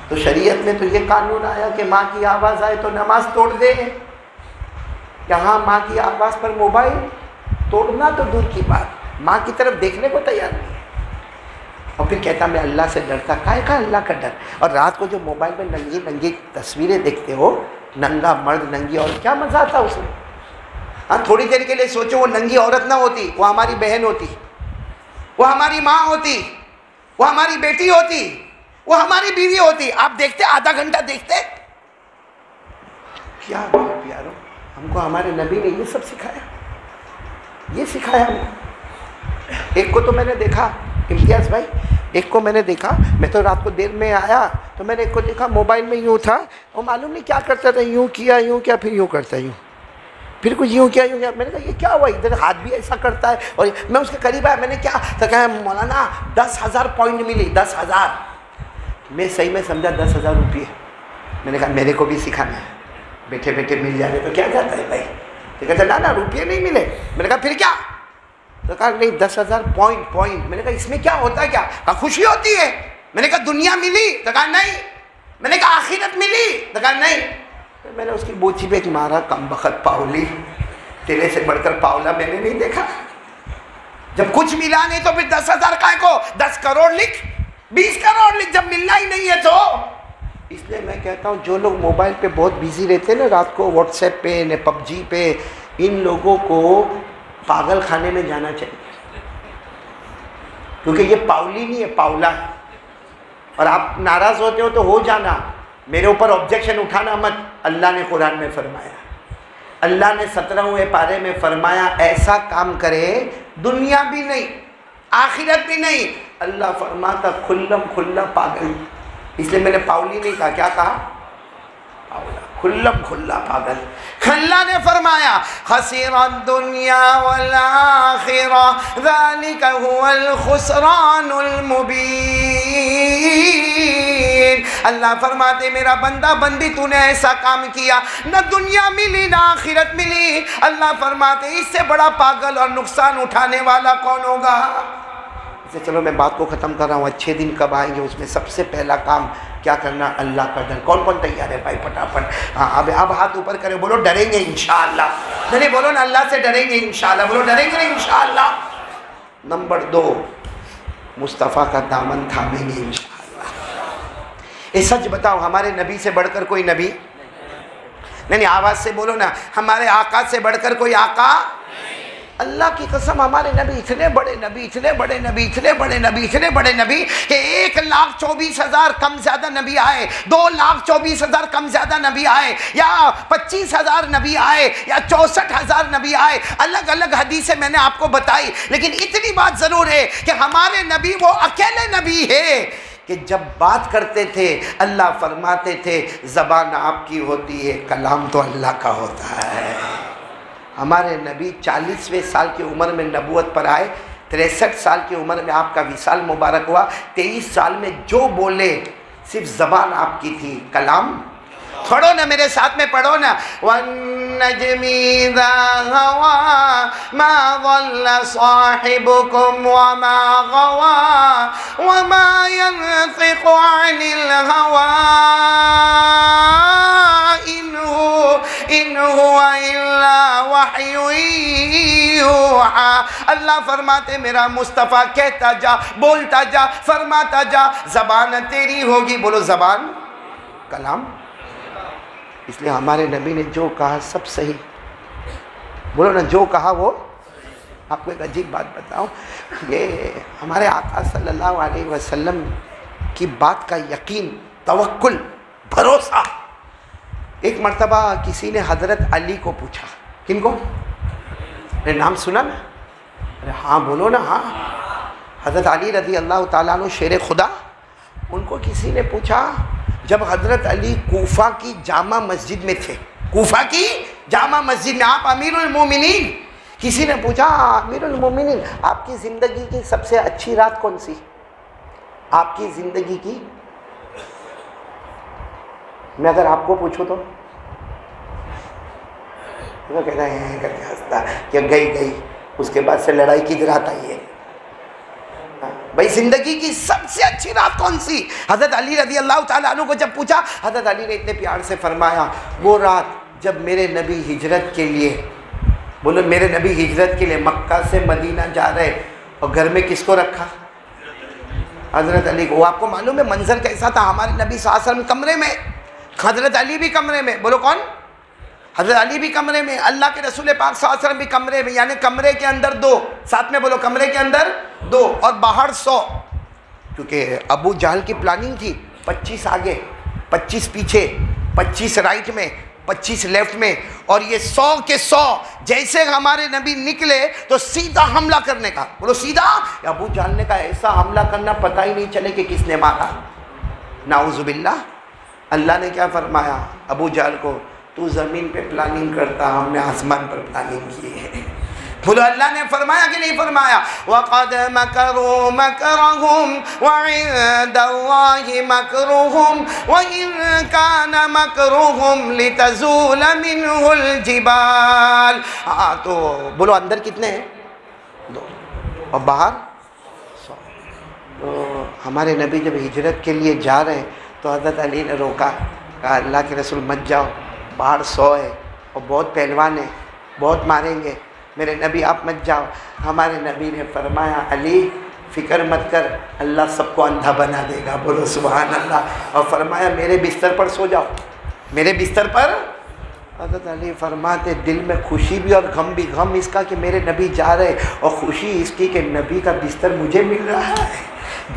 تو شریعت میں تو یہ قانون آیا کہ ماں کی آواز آئے تو نماز توڑ دے. یہاں ماں کی آواز پر موبائل توڑنا تو دور کی بات، ماں کی طرف دیکھنے کو تیار نہیں. اور پھر کہتا میں اللہ سے ڈرتا. کائے کا اللہ کا ڈر؟ اور رات کو جو موبائل میں ننگی ننگی تصویریں دیکھتے ہو، ننگا مرد ننگی، اور کیا مزہ آتا اس میں. ہاں تھوڑی دیر کے لیے سوچو وہ ننگی عورت نہ ہوتی، وہ ہماری بہن ہوتی، وہ ہماری ماں ہوتی، وہ ہماری بیٹی ہوتی، وہ ہماری بیوی ہوتی. آپ دیکھتے آدھا گھنٹہ دیکھتے. کیا پیارو، ہم کو ہمارے نبی نے یہ سب سکھایا، یہ سکھایا ہم کو. ایک کو تو میں نے دیکھا امتیاز بھائی، ایک کو میں نے دیکھا، میں تو رات کو دیر میں آیا تو میں نے ایک کو دیکھا موبائل میں یوں تھا، وہ معلوم نہیں کیا کرتا تھا، یوں کیا پھر یوں کرتا، یوں پھر کچھ یوں کیا. میں نے کہا یہ کیا ہوا، ادھر ہاتھ بھی ایسا کرتا ہے. اور میں اس کے قریب آیا، میں نے کیا تو کہا مولانا 10,000 پوائنٹ ملی، 10,000. میں صحیح میں سمجھا 10,000 روپیے. میں نے کہا میرے کو بھی سکھانا ہے، بیٹھے بیٹھے مل جانے تو کیا جاتا ہے بھائی. تو کہتا نا روپیے نہیں ملے. میں نے کہا پھر کیا؟ تو کہا نہیں 10,000 پوائنٹ. میں نے کہا اس میں کیا ہوتا ہے؟ کیا کہا خوشی ہوتی ہے. میں نے کہا دنیا ملی؟ تو کہا نہیں. میں نے کہا آخرت ملی؟ تو کہا نہیں. میں نے اس کی بوچھی پہ ایک مارا، کم بخت پاؤلی، تیرے سے بڑھ کر پاؤلا میں نے نہیں دیکھا. جب کچھ ملا نہیں تو پھر 10,000 کا کو 10 کروڑ لکھ، 20 کروڑ لکھ، جب ملنا ہی نہیں ہے تو. اس لیے میں کہتا ہوں جو لوگ موبائل پہ بہت بیزی رہتے ہیں نا رات کو، واٹس ایپ پہ نہ پب جی پہ، ان لوگوں کو پاگل خانے میں جانا چاہیے. کیونکہ یہ پاؤلی نہیں ہے، پاؤلا ہے. اور آپ ناراض ہوتے ہو تو ہو جانا، میرے اوپر آبجیکشن اٹھانا مت۔ اللہ نے قرآن میں فرمایا، اللہ نے 17ویں پارے میں فرمایا ایسا کام کرے دنیا بھی نہیں آخرت بھی نہیں، اللہ فرماتا کھلم کھلا پاگل۔ اس لیے میں نے پاؤلی نہیں کہا، کیا کہا؟ پاؤلا، کھلم کھلا پاگل۔ اللہ نے فرمایا خسر الدنیا والآخرہ ذالک هو الخسران المبین۔ اللہ فرماتے میرا بندہ بندی تو نے ایسا کام کیا، نہ دنیا ملی نہ آخرت ملی۔ اللہ فرماتے اس سے بڑا پاگل اور نقصان اٹھانے والا کون ہوگا؟ چلو میں بات کو ختم کر رہا ہوں۔ اچھے دن کب آئیں گے؟ اس میں سب سے پہلا کام کیا کرنا؟ اللہ کا ڈر۔ کون کون تیار ہے بھائی؟ پٹافٹ ہاں اب ہاتھ اوپر کرے، بولو ڈریں گے انشاءاللہ۔ نہیں بولو نا اللہ سے ڈریں گے انشاءاللہ، بولو ڈریں گے انشاءاللہ۔ نمبر 2، مصطفیٰ کا دامن تھامیں گے انشاءاللہ۔ یہ سچ بتاؤ ہمارے نبی سے بڑھ کر کوئی نبی نہیں؟ آواز سے بولو نا، ہمارے آقا سے بڑھ کر کوئی آقا؟ اللہ کی قسم ہمارے نبی اتنے بڑے نبی، اتنے بڑے نبی، اتنے بڑے نبی، اتنے بڑے نبی کہ 1,24,000 کم زیادہ نبی آئے، 2,24,000 کم زیادہ نبی آئے، یا 25,000 نبی آئے، یا 64,000 نبی آئے، الگ الگ حدیثیں میں نے آپ کو بتائی، لیکن اتنی بات ضرور ہے کہ ہمارے نبی وہ اکیلے نبی ہے کہ جب بات کرتے تھے اللہ فرماتے تھے زبان آپ کی ہوتی ہے، کلام تو اللہ کا ہوتا ہے۔ ہمارے نبی 40ویں سال کی عمر میں نبوت پر آئے، 63 سال کی عمر میں آپ کا وصال مبارک ہوا، 23 سال میں جو بولے صرف زبان آپ کی تھی، کلام۔ پڑھو نا میرے ساتھ میں، پڑھو نا، وَالنَّجْمِ إِذَا هَوَىٰ مَا ضَلَّ صَاحِبُكُمْ وَمَا غَوَىٰ وَمَا يَنطِقُ عَنِ الْهَوَىٰ إِنْ هُوَ إِلَّا وَحْيٌ یوحیٰ۔ اللہ فرماتے میرا مصطفیٰ کہتا جا، بولتا جا، فرماتا جا، زبان تیری ہوگی۔ بولو زبان، کلام۔ اس لیے ہمارے نبی نے جو کہا سب صحیح۔ بولو نا جو کہا وہ۔ آپ کو ایک عجیب بات بتاؤں، یہ ہمارے آقا صلی اللہ علیہ وسلم کی بات کا یقین، توکل، بھروسہ۔ ایک مرتبہ کسی نے حضرت علی کو پوچھا، کن کو؟ نے نام سنا نا؟ ارے ہاں بولو نا، ہاں۔ حضرت علی رضی اللہ تعالیٰ عنہ شیر خدا، ان کو کسی نے پوچھا جب حضرت علی کوفہ کی جامع مسجد میں تھے، کوفہ کی جامع مسجد میں آپ امیر المومنین، کسی نے پوچھا امیر المومنین آپ کی زندگی کی سب سے اچھی رات کون سی؟ آپ کی زندگی کی، میں اگر آپ کو پوچھوں تو وہ کہتا ہے کر کے ہنستا کہ گئی اس کے بعد سے لڑائی کی رات آئی ہے۔ بھائی زندگی کی سب سے اچھی رات کون سی؟ حضرت علی رضی اللہ تعالیٰ عنہ کو جب پوچھا، حضرت علی نے اتنے پیار سے فرمایا وہ رات جب میرے نبی ہجرت کے لیے، بولو میرے نبی ہجرت کے لیے مکہ سے مدینہ جا رہے، اور گھر میں کس کو رکھا؟ حضرت علی کو۔ وہ آپ کو معلوم ہے منظر کیسا تھا؟ ہمارے نبی صلی اللہ علیہ وسلم کمرے میں، حضرت علی بھی کمرے میں، بولو کون؟ حضرت علی بھی کمرے میں، اللہ کے رسول پاک صلی اللہ علیہ وسلم بھی کمرے میں، یعنی کمرے کے اندر 2، ساتھ میں بولو کمرے کے اندر 2 اور باہر 100، کیونکہ ابو جہل کی پلاننگ تھی، 25 آگے، 25 پیچھے، 25 رائٹ میں، 25 لیفٹ میں، اور یہ 100 کے 100 جیسے ہمارے نبی نکلے تو سیدھا حملہ کرنے کا، بولو سیدھا۔ ابو جہل نے کہا ایسا حملہ کرنا پتہ ہی نہیں چلے کہ کس نے مارا، نعوذ باللہ۔ اللہ نے کیا فرمایا ابو جہل کو؟ تو زمین پہ پلاننگ کرتا، ہم نے آسمان پر پلاننگ کی ہے۔ بولو اللہ نے فرمایا کہ نہیں فرمایا؟ وَقَدْ مَكَرُوا مَكْرَهُمْ وَعِندَ اللَّهِ مَكْرُهُمْ وَإِن كَانَ مَكْرُهُمْ لِتَزُولَ مِنْهُ الْجِبَالُ۔ ہاں تو بولو اندر کتنے ہیں؟ 2 اور باہر 100۔ تو ہمارے نبی جب ہجرت کے لیے جا رہے ہیں تو حضرت علی نے روکا، کہا اللہ کے رسول مت جاؤ، باہر 100 ہے اور بہت پہلوان ہیں، بہت ماریں گے، میرے نبی آپ مت جاؤ۔ ہمارے نبی نے فرمایا علی فکر مت کر، اللہ سب کو اندھا بنا دے گا، بولو سبحان اللہ۔ اور فرمایا میرے بستر پر سو جاؤ، میرے بستر پر۔ حضرت علی فرماتے دل میں خوشی بھی اور غم بھی، غم اس کا کہ میرے نبی جا رہے، اور خوشی اس کی کہ نبی کا بستر مجھے مل رہا ہے۔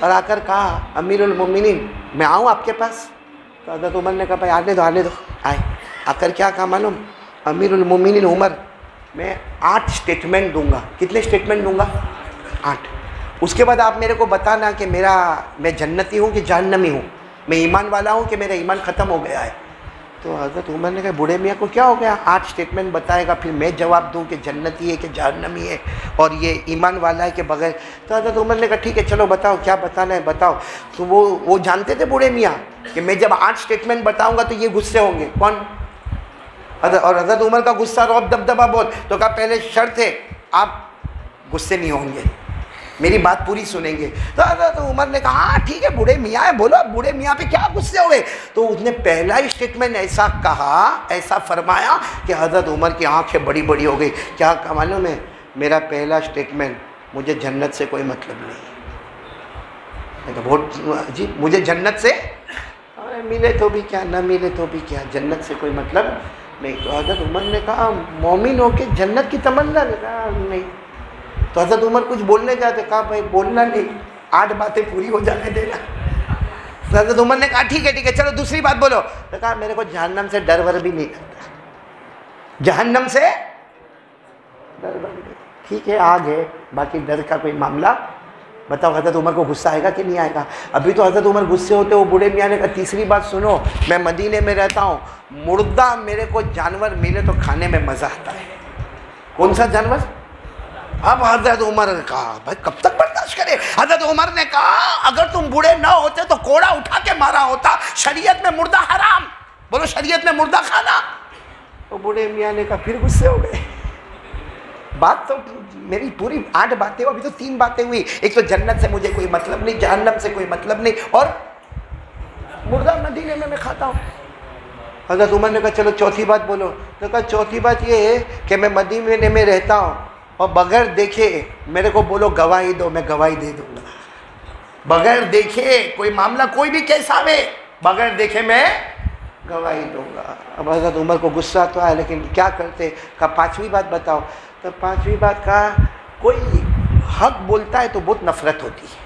اور آ کر کہا امیر المومنین میں آؤں آپ کے پاس؟ تو حضرت عمر نے کہا بھائی آنے دو آئے. آ کر کیا کہا معلوم؟ امیر المومنین عمر میں 8 اسٹیٹمنٹ دوں گا. کتنے اسٹیٹمنٹ دوں گا؟ 8. اس کے بعد آپ میرے کو بتانا کہ میں جنتی ہوں کہ جہنمی ہوں، میں ایمان والا ہوں کہ میرا ایمان ختم ہو گیا ہے. تو حضرت عمر نے کہا بوڑھے میاں کو کیا ہو گیا؟ 8 اسٹیٹمنٹ بتائے گا، پھر میں جواب دوں کہ جنتی ہے کہ جہنمی ہے اور یہ ایمان والا ہے کہ بغیر. تو حضرت عمر نے کہا ٹھیک ہے چلو بتاؤ کیا بتانا ہے بتاؤ. تو وہ جانتے تھے بوڑھے میاں کہ میں جب 8 اسٹیٹمنٹ بتاؤں گا تو یہ غصے ہوں گے. کون؟ اور حضرت عمر کا غصہ روب دبدبا بول. تو کہا پہلے شرط ہے آپ غصے نہیں ہوں گے، میری بات پوری سنیں گے. تو حضرت عمر نے کہا ہاں ٹھیک ہے بوڑھے میاں ہے، بولو بوڑھے میاں پہ کیا غصے ہوئے. تو اس نے پہلا ہی اسٹیٹمنٹ ایسا کہا، ایسا فرمایا کہ حضرت عمر کی آنکھیں بڑی بڑی ہو گئی. کیا معلوم ہے؟ میرا پہلا اسٹیٹمنٹ مجھے جنت سے کوئی مطلب نہیں. بہت عجیب، مجھے جنت سے ملے تو بھی کیا نہ ملے تو بھی کیا، جنت سے کوئی مطلب نہیں. تو حضرت عمر نے کہا مومن ہو کے جنت کی تمنا نے کہا نہیں. تو حضرت عمر کچھ بولنے جاتے، کہا بھائی بولنا نہیں، 8 باتیں پوری ہو جانے دینا. تو حضرت عمر نے کہا ٹھیک ہے چلو دوسری بات بولو. تو کہا میرے کو جہنم سے ڈر ور بھی نہیں لگتا، جہنم سے ڈر ور بھی. ٹھیک ہے آگے باقی ڈر کا کوئی معاملہ بتاؤ. حضرت عمر کو غصہ آئے گا کہ نہیں آئے گا؟ ابھی تو حضرت عمر غصے ہوتے. وہ بوڑھے میاں نے کہا تیسری بات سنو، میں مدینے میں رہتا ہوں، مردہ میرے کو جانور ملے تو کھانے میں مزہ آتا ہے. کون سا جانور؟ اب حضرت عمر نے کہا بھائی کب تک برداشت کرے. حضرت عمر نے کہا اگر تم بوڑھے نہ ہوتے تو کوڑا اٹھا کے مارا ہوتا. شریعت میں مردہ حرام. بولو شریعت میں مردہ کھانا. تو بوڑھے میاں نے کہا پھر غصے ہو گئے. بات تو میری پوری 8 باتیں، ابھی تو 3 باتیں ہوئی. ایک تو جنت سے مجھے کوئی مطلب نہیں، جہنم سے کوئی مطلب نہیں، اور مردہ مدینے میں کھاتا ہوں. حضرت عمر نے کہا چلو چوتھی بات بولو. تو کہا چوتھی بات یہ ہے کہ میں مدینے میں رہتا ہوں اور بغیر دیکھے میرے کو بولو گواہی دو، میں گواہی دے دوں گا. بغیر دیکھے کوئی معاملہ کوئی بھی کیسا ہوئے، بغیر دیکھے میں گواہی دوں گا. اب حضرت عمر کو غصہ تو آیا لیکن کیا کرتے. کہا 5ویں بات بتاؤ. تو 5ویں بات کہا کوئی حق بولتا ہے تو بہت نفرت ہوتی ہے.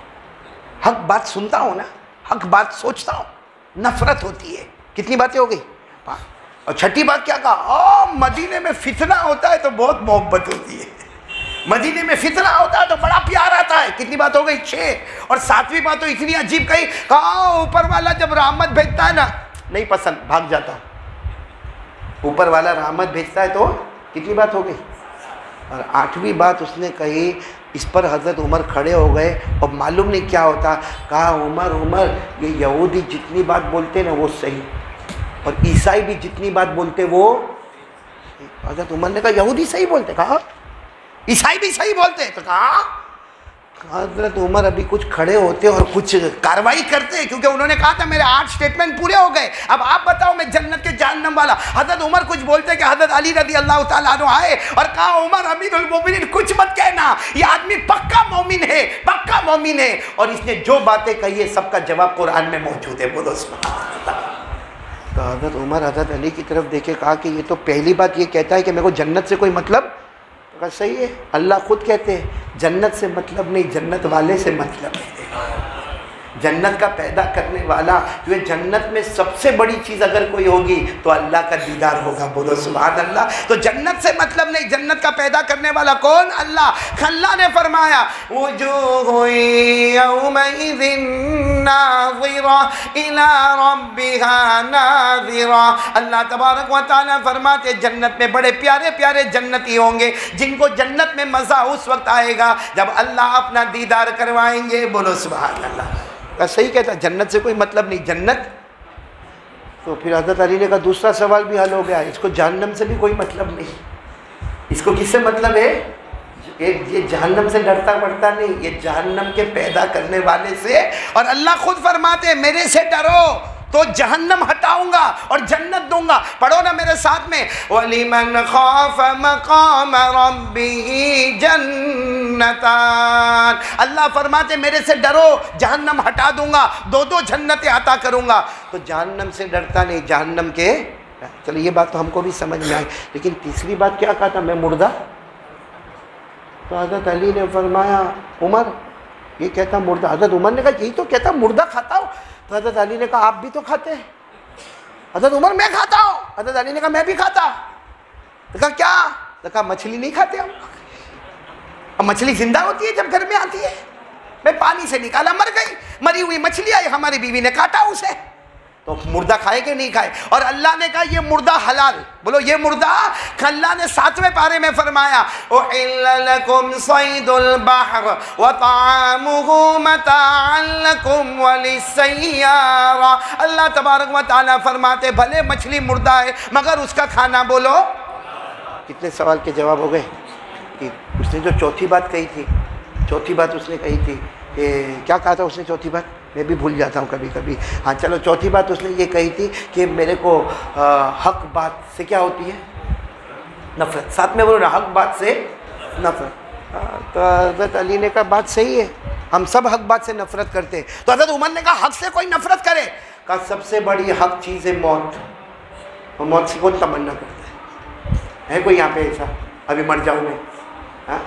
حق بات سنتا ہوں نا، حق بات سوچتا ہوں، نفرت ہوتی ہے. کتنی باتیں ہو گئی؟ اور 6ٹھی بات کیا کہا؟ مدینے میں فتنہ ہوتا ہے تو بہت محبت ہوتی ہے. مدینے میں فتنہ ہوتا ہے تو بڑا پیار آتا ہے. کتنی بات ہو گئی؟ 6. اور 7ویں بات تو اتنی عجیب کہی، کہا اوپر والا جب رحمت بھیجتا ہے نا نہیں پسند، بھاگ جاتا. اوپر والا رحمت بھیجتا ہے تو کتنی بات ہو گئی؟ اور 8ویں بات اس نے کہی. اس پر حضرت عمر کھڑے ہو گئے اور معلوم نہیں کیا ہوتا. کہا عمر یہ یہودی جتنی بات بولتے نا وہ صحیح، اور عیسائی بھی جتنی بات بولتے وہ. حضرت عمر نے کہا یہودی صحیح بولتے؟ کہا عیسائی بھی صحیح بولتے. تو کہا حضرت عمر ابھی کچھ کھڑے ہوتے اور کچھ کاروائی کرتے کیونکہ انہوں نے کہا تھا میرے 8 اسٹیٹمنٹ پورے ہو گئے، اب آپ بتاؤ میں جنت کے جہنم والا. حضرت عمر کچھ بولتے کہ حضرت علی رضی اللہ تعالیٰ عنہ آئے اور کہا عمر امیر المومنین کچھ مت کہنا، یہ آدمی پکا مومن ہے، پکا مومن ہے. اور اس نے جو باتیں کہی ہے سب کا جواب قرآن میں موجود ہے. بولو سبحان اللہ. تو حضرت عمر حضرت علی کی طرف دیکھے، کہا کہ یہ تو پہلی بات یہ کہتا ہے کہ میرے کو جنت سے کوئی مطلب. کہا صحیح ہے، اللہ خود کہتے ہیں جنت سے مطلب نہیں، جنت والے سے مطلب ہے. جنت کا پیدا کرنے والا، کیونکہ جنت میں سب سے بڑی چیز اگر کوئی ہوگی تو اللہ کا دیدار ہوگا. بولو سبحان اللہ. تو جنت سے مطلب نہیں، جنت کا پیدا کرنے والا کون؟ اللہ. اللہ نے فرمایا وجوہ یومئذ ناظرہ الی ربہا ناظرہ. اللہ تبارک و تعالیٰ فرماتے جنت میں بڑے پیارے پیارے جنتی ہوں گے جن کو جنت میں مزہ اس وقت آئے گا جب اللہ اپنا دیدار کروائیں گے. بولو سبحان اللہ. صحیح کہتا جنت سے کوئی مطلب نہیں، جنت. تو پھر حضرت علی نے کہا دوسرا سوال بھی حل ہو گیا، اس کو جہنم سے بھی کوئی مطلب نہیں. اس کو کس سے مطلب ہے؟ یہ جہنم سے ڈرتا پڑتا نہیں، یہ جہنم کے پیدا کرنے والے سے. اور اللہ خود فرماتے ہیں میرے سے ڈرو تو جہنم ہٹاؤں گا اور جنت دوں گا. پڑھو نا میرے ساتھ میں وَلِمَنْ خَافَ مَقَامَ رَبِّهِ جَنَّتَانِ. اللہ فرماتے میرے سے ڈرو جہنم ہٹا دوں گا، 2 جنتیں عطا کروں گا. تو جہنم سے ڈرتا نہیں، جہنم کے. چلو یہ بات تو ہم کو بھی سمجھ میں آئی، لیکن تیسری بات کیا کہا تھا؟ میں مردہ. تو حضرت علی نے فرمایا عمر یہ کہتا مردہ. حضرت عمر نے کہا یہی تو کہتا مردہ کھاتا ہوں. تو حضرت علی نے کہا آپ بھی تو کھاتے ہیں. حضرت عمر میں کھاتا ہوں. حضرت علی نے کہا میں بھی کھاتا. تو کہا کیا؟ تو کہا مچھلی نہیں کھاتے ہم. اب مچھلی زندہ ہوتی ہے جب گھر میں آتی ہے. میں پانی سے نکالا مر گئی, مری ہوئی مچھلی آئی, ہماری بیوی نے کاٹا اسے. تو مردہ کھائے کہ نہیں کھائے؟ اور اللہ نے کہا یہ مردہ حلال. بولو یہ مردہ. اللہ نے 7ویں پارے میں فرمایا احل لکم صید البحر وطعامہ متاعا لکم وللسیارہ. اللہ تبارک و تعالیٰ فرماتے بھلے مچھلی مردہ ہے مگر اس کا کھانا بولو. کتنے سوال کے جواب ہو گئے. کہ اس نے جو چوتھی بات کہی تھی, چوتھی بات اس نے کہی تھی کہ کیا کہا تھا اس نے چوتھی بات؟ میں بھی بھول جاتا ہوں کبھی کبھی. ہاں چلو, چوتھی بات اس نے یہ کہی تھی کہ میرے کو حق بات سے کیا ہوتی ہے؟ نفرت. ساتھ میں بولو نا, حق بات سے نفرت. تو حضرت علی نے کہا بات صحیح ہے, ہم سب حق بات سے نفرت کرتے ہیں. تو حضرت عمر نے کہا حق سے کوئی نفرت کرے. کہا سب سے بڑی حق چیز ہے موت. اور موت سے کون تمنا کرتا ہے کوئی یہاں پہ ایسا ابھی مر جاؤں میں؟ ہاں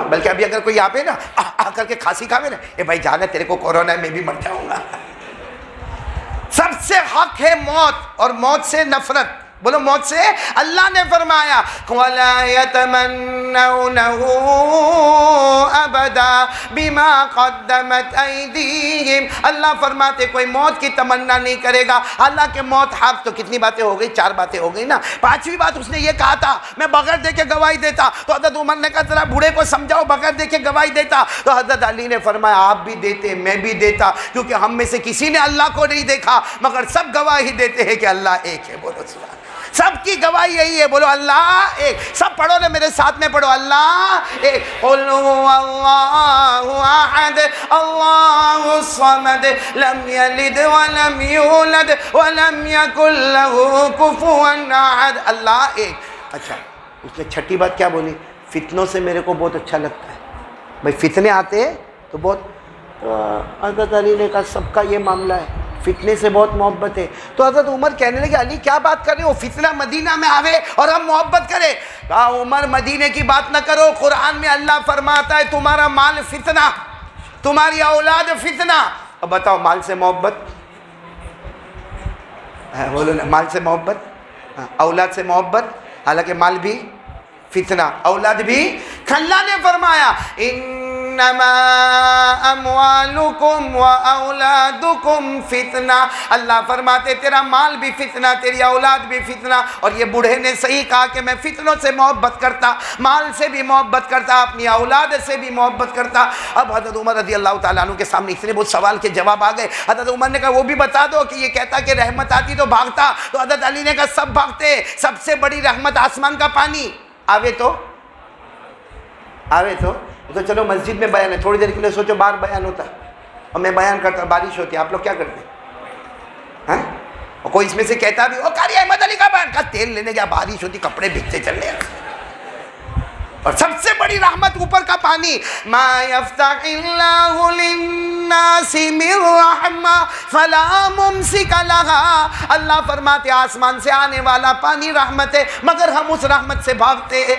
بلکہ ابھی اگر کوئی یہاں پہ نا آ کر کے کھانسی کھاوے نا, اے بھائی جانا تیرے کو کورونا ہے میں بھی مر جاؤں گا. سب سے حق ہے موت, اور موت سے نفرت. بولو موت سے. اللہ نے فرمایا وَلَا يَتَمَنَّوْنَهُ أَبَدًا بِمَا قَدَّمَتْ أَيْدِيهِمْ. اللہ فرماتے کوئی موت کی تمنا نہیں کرے گا. حالانکہ موت حق. تو کتنی باتیں ہو گئی؟ 4 باتیں ہو گئی نا. 5ویں بات اس نے یہ کہا تھا میں بغیر دیکھے گواہی دیتا. تو حضرت عمر نے کہا ذرا بوڑھے کو سمجھاؤ بغیر دیکھے گواہی دیتا. تو حضرت علی نے فرمایا آپ بھی دیتے میں بھی دیتا, کیونکہ ہم میں سے کسی نے اللہ کو نہیں دیکھا مگر سب گواہی دیتے ہیں کہ اللہ ایک ہے. بولو سبحان. سب کی گواہی یہی ہے. بولو اللہ ایک. سب پڑھو نا میرے ساتھ میں پڑھو اللہ ایک. قل هو اللہ احد اللہ الصمد لم یلد ولم یولد ولم یکن له کفوا احد. اللہ ایک. اچھا اس نے چھٹی بات کیا بولی؟ فتنوں سے میرے کو بہت اچھا لگتا ہے. بھائی فتنے آتے ہیں تو بہت. حضرت علی نے کہا سب کا یہ معاملہ ہے, فتنے سے بہت محبت ہے. تو حضرت عمر کہنے لگے علی کیا بات کر رہے ہو, فتنہ مدینہ میں آوے اور ہم محبت کریں. کہا عمر مدینے کی بات نہ کرو, قرآن میں اللہ فرماتا ہے تمہارا مال فتنہ, تمہاری اولاد فتنہ. اب بتاؤ مال سے محبت, بولو نا مال سے محبت, اولاد سے محبت, حالانکہ مال بھی فتنہ اولاد بھی. اللہ نے فرمایا انما اموالکم و اولادکم فتنہ. اللہ فرماتے تیرا مال بھی فتنہ تیری اولاد بھی فتنہ. اور یہ بوڑھے نے صحیح کہا کہ میں فتنوں سے محبت کرتا, مال سے بھی محبت کرتا, اپنی اولاد سے بھی محبت کرتا. اب حضرت عمر رضی اللہ تعالیٰ عنہ کے سامنے اتنے بہت سوال کے جواب آ گئے. حضرت عمر نے کہا وہ بھی بتا دو کہ یہ کہتا کہ رحمت آتی تو بھاگتا. تو حضرت علی نے کہا سب بھاگتے, سب سے بڑی رحمت آسمان کا پانی آوے تو تو چلو مسجد میں بیان ہے, تھوڑی دیر کے لیے سوچو باہر بیان ہوتا اور میں بیان کرتا, بارش ہوتی, آپ لوگ کیا کرتے ہیں؟ اور کوئی اس میں سے کہتا بھی او قاری احمد علی کا بیان کا تیل لینے گیا, بارش ہوتی کپڑے بھیگتے چل رہے. اور سب سے بڑی رحمت اوپر کا پانی. ما یفتح اللہ للناس من رحمہ فلا ممسک لہا. اللہ فرماتے آسمان سے آنے والا پانی رحمت ہے مگر ہم اس رحمت سے بھاگتے ہیں.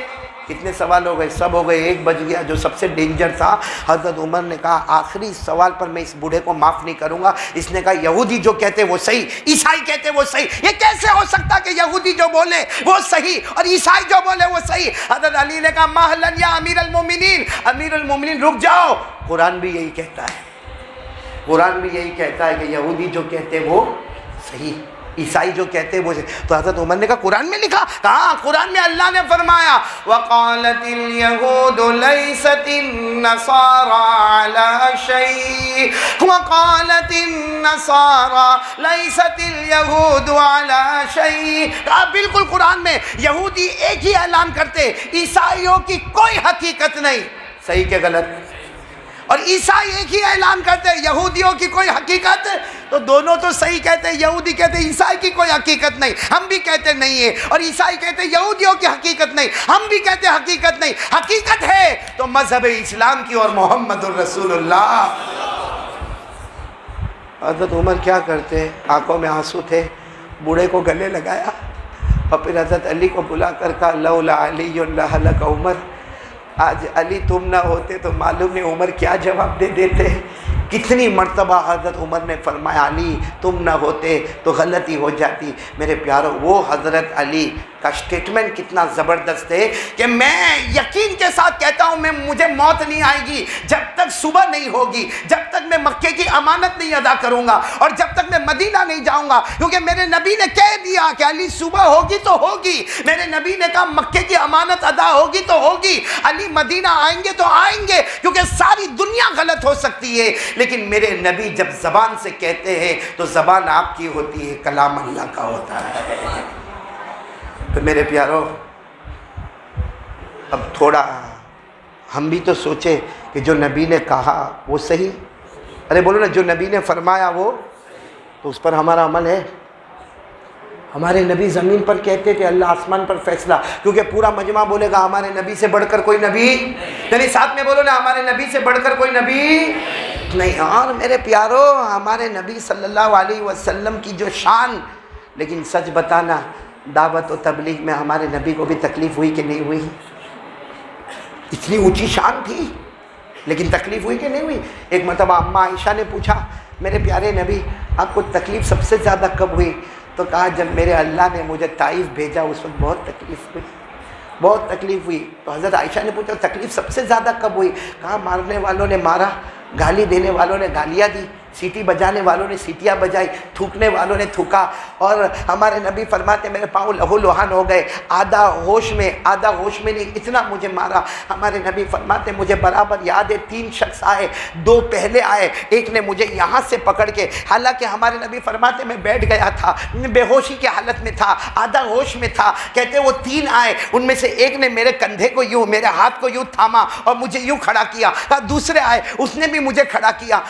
کتنے سوال ہو گئے؟ سب ہو گئے. 1 بج گیا. جو سب سے ڈینجر تھا حضرت عمر نے کہا آخری سوال پر میں اس بوڑھے کو معاف نہیں کروں گا. اس نے کہا یہودی جو کہتے وہ صحیح, عیسائی کہتے وہ صحیح. یہ کیسے ہو سکتا کہ یہودی جو بولے وہ صحیح اور عیسائی جو بولے وہ صحیح؟ حضرت علی نے کہا مہلن یا امیر المومنین, امیر المومنین رک جاؤ. قرآن بھی یہی کہتا ہے, قرآن بھی یہی کہتا ہے کہ یہودی جو کہتے وہ صحیح, عیسائی جو کہتے ہیں وہ. تو حضرت عمر نے کہا قرآن میں لکھا؟ کہاں قرآن میں اللہ نے فرمایا وَقَالَتِ الْيَهُودُ لَيْسَتِ النَّصَارَى عَلَى شَيْءٍ وَقَالَتِ النَّصَارَى لَيْسَتِ الْيَهُودُ عَلَى شَيْءٍ. کہا بالکل قرآن میں یہودی ایک ہی اعلان کرتے, عیسائیوں کی کوئی حقیقت نہیں. صحیح کہ غلط؟ اور عیسائی ایک ہی اعلان کرتے یہودیوں کی کوئی حقیقت. تو دونوں تو صحیح کہتے ہیں, یہودی کہتے عیسائی کی کوئی حقیقت نہیں, ہم بھی کہتے نہیں ہے. اور عیسائی کہتے یہودیوں کی حقیقت نہیں, ہم بھی کہتے حقیقت نہیں. حقیقت ہے تو مذہب اسلام کی اور محمد الرسول اللہ. حضرت عمر کیا کرتے, آنکھوں میں آنسو تھے, بوڑھے کو گلے لگایا اور پھر حضرت علی کو بلا کر کہا لولا علی لہلک عمر. آج علی تم نہ ہوتے تو معلوم نہیں عمر کیا جواب دے دیتے. کتنی مرتبہ حضرت عمر نے فرمایا علی تم نہ ہوتے تو غلطی ہو جاتی. میرے پیارو وہ حضرت علی کا سٹیٹمنٹ کتنا زبردست ہے کہ میں یقین کے ساتھ کہتا ہوں مجھے موت نہیں آئے گی جب تک صبح نہیں ہوگی، جب تک میں مکے کی امانت نہیں ادا کروں گا، اور جب تک میں مدینہ نہیں جاؤں گا، کیونکہ میرے نبی نے کہہ دیا کہ علی صبح ہوگی تو ہوگی. میرے نبی نے کہا مکے کی امانت ادا ہوگی تو ہوگی، علی مدینہ آئیں گے تو آئیں گے، کیونکہ ساری دنیا غلط ہو سکتی ہے لیکن میرے نبی جب زبان سے کہتے ہیں تو زبان آپ کی ہوتی ہے، کلام اللہ کا ہوتا ہے. تو میرے پیارو اب تھوڑا ہم بھی تو سوچیں کہ جو نبی نے کہا وہ صحیح، ارے بولو نا، جو نبی نے فرمایا وہ، تو اس پر ہمارا عمل ہے. ہمارے نبی زمین پر کہتے تھے، اللہ آسمان پر فیصلہ، کیونکہ پورا مجمع بولے گا ہمارے نبی سے بڑھ کر کوئی نبی یعنی ساتھ میں بولو نا، ہمارے نبی سے بڑھ کر کوئی نبی نہیں. اور میرے پیارو ہمارے نبی صلی اللہ علیہ وسلم کی جو شان، لیکن سچ بتانا دعوت و تبلیغ میں ہمارے نبی کو بھی تکلیف ہوئی کہ نہیں ہوئی؟ اتنی اونچی شان تھی لیکن تکلیف ہوئی کہ نہیں ہوئی؟ ایک مرتبہ اماں عائشہ نے پوچھا میرے پیارے نبی آپ کو تکلیف سب سے زیادہ کب ہوئی؟ تو کہا جب میرے اللہ نے مجھے طائف بھیجا اس وقت بہت تکلیف ہوئی، بہت تکلیف ہوئی. تو حضرت عائشہ نے پوچھا تکلیف سب سے زیادہ کب ہوئی؟ کہا مارنے والوں نے مارا، گالی دینے والوں نے گالیاں دی، سیٹی بجانے والوں نے سیٹیاں بجائی، تھوکنے والوں نے تھوکا. اور ہمارے نبی فرماتے میرے پاؤں لہو لوہان ہو گئے، آدھا ہوش میں نہیں، اتنا مجھے مارا. ہمارے نبی فرماتے مجھے برابر یاد ہے 3 شخص آئے، 2 پہلے آئے، ایک نے مجھے یہاں سے پکڑ کے، حالانکہ ہمارے نبی فرماتے میں بیٹھ گیا تھا، بے ہوشی کی حالت میں تھا، آدھا ہوش میں تھا. کہتے وہ 3 آئے، ان میں سے ایک نے میرے کندھے کو یوں، میرے ہاتھ کو یوں تھاما اور مجھے یوں کھڑا کیا. دوسرے آئے، اس نے بھی مجھے کھڑا کیا.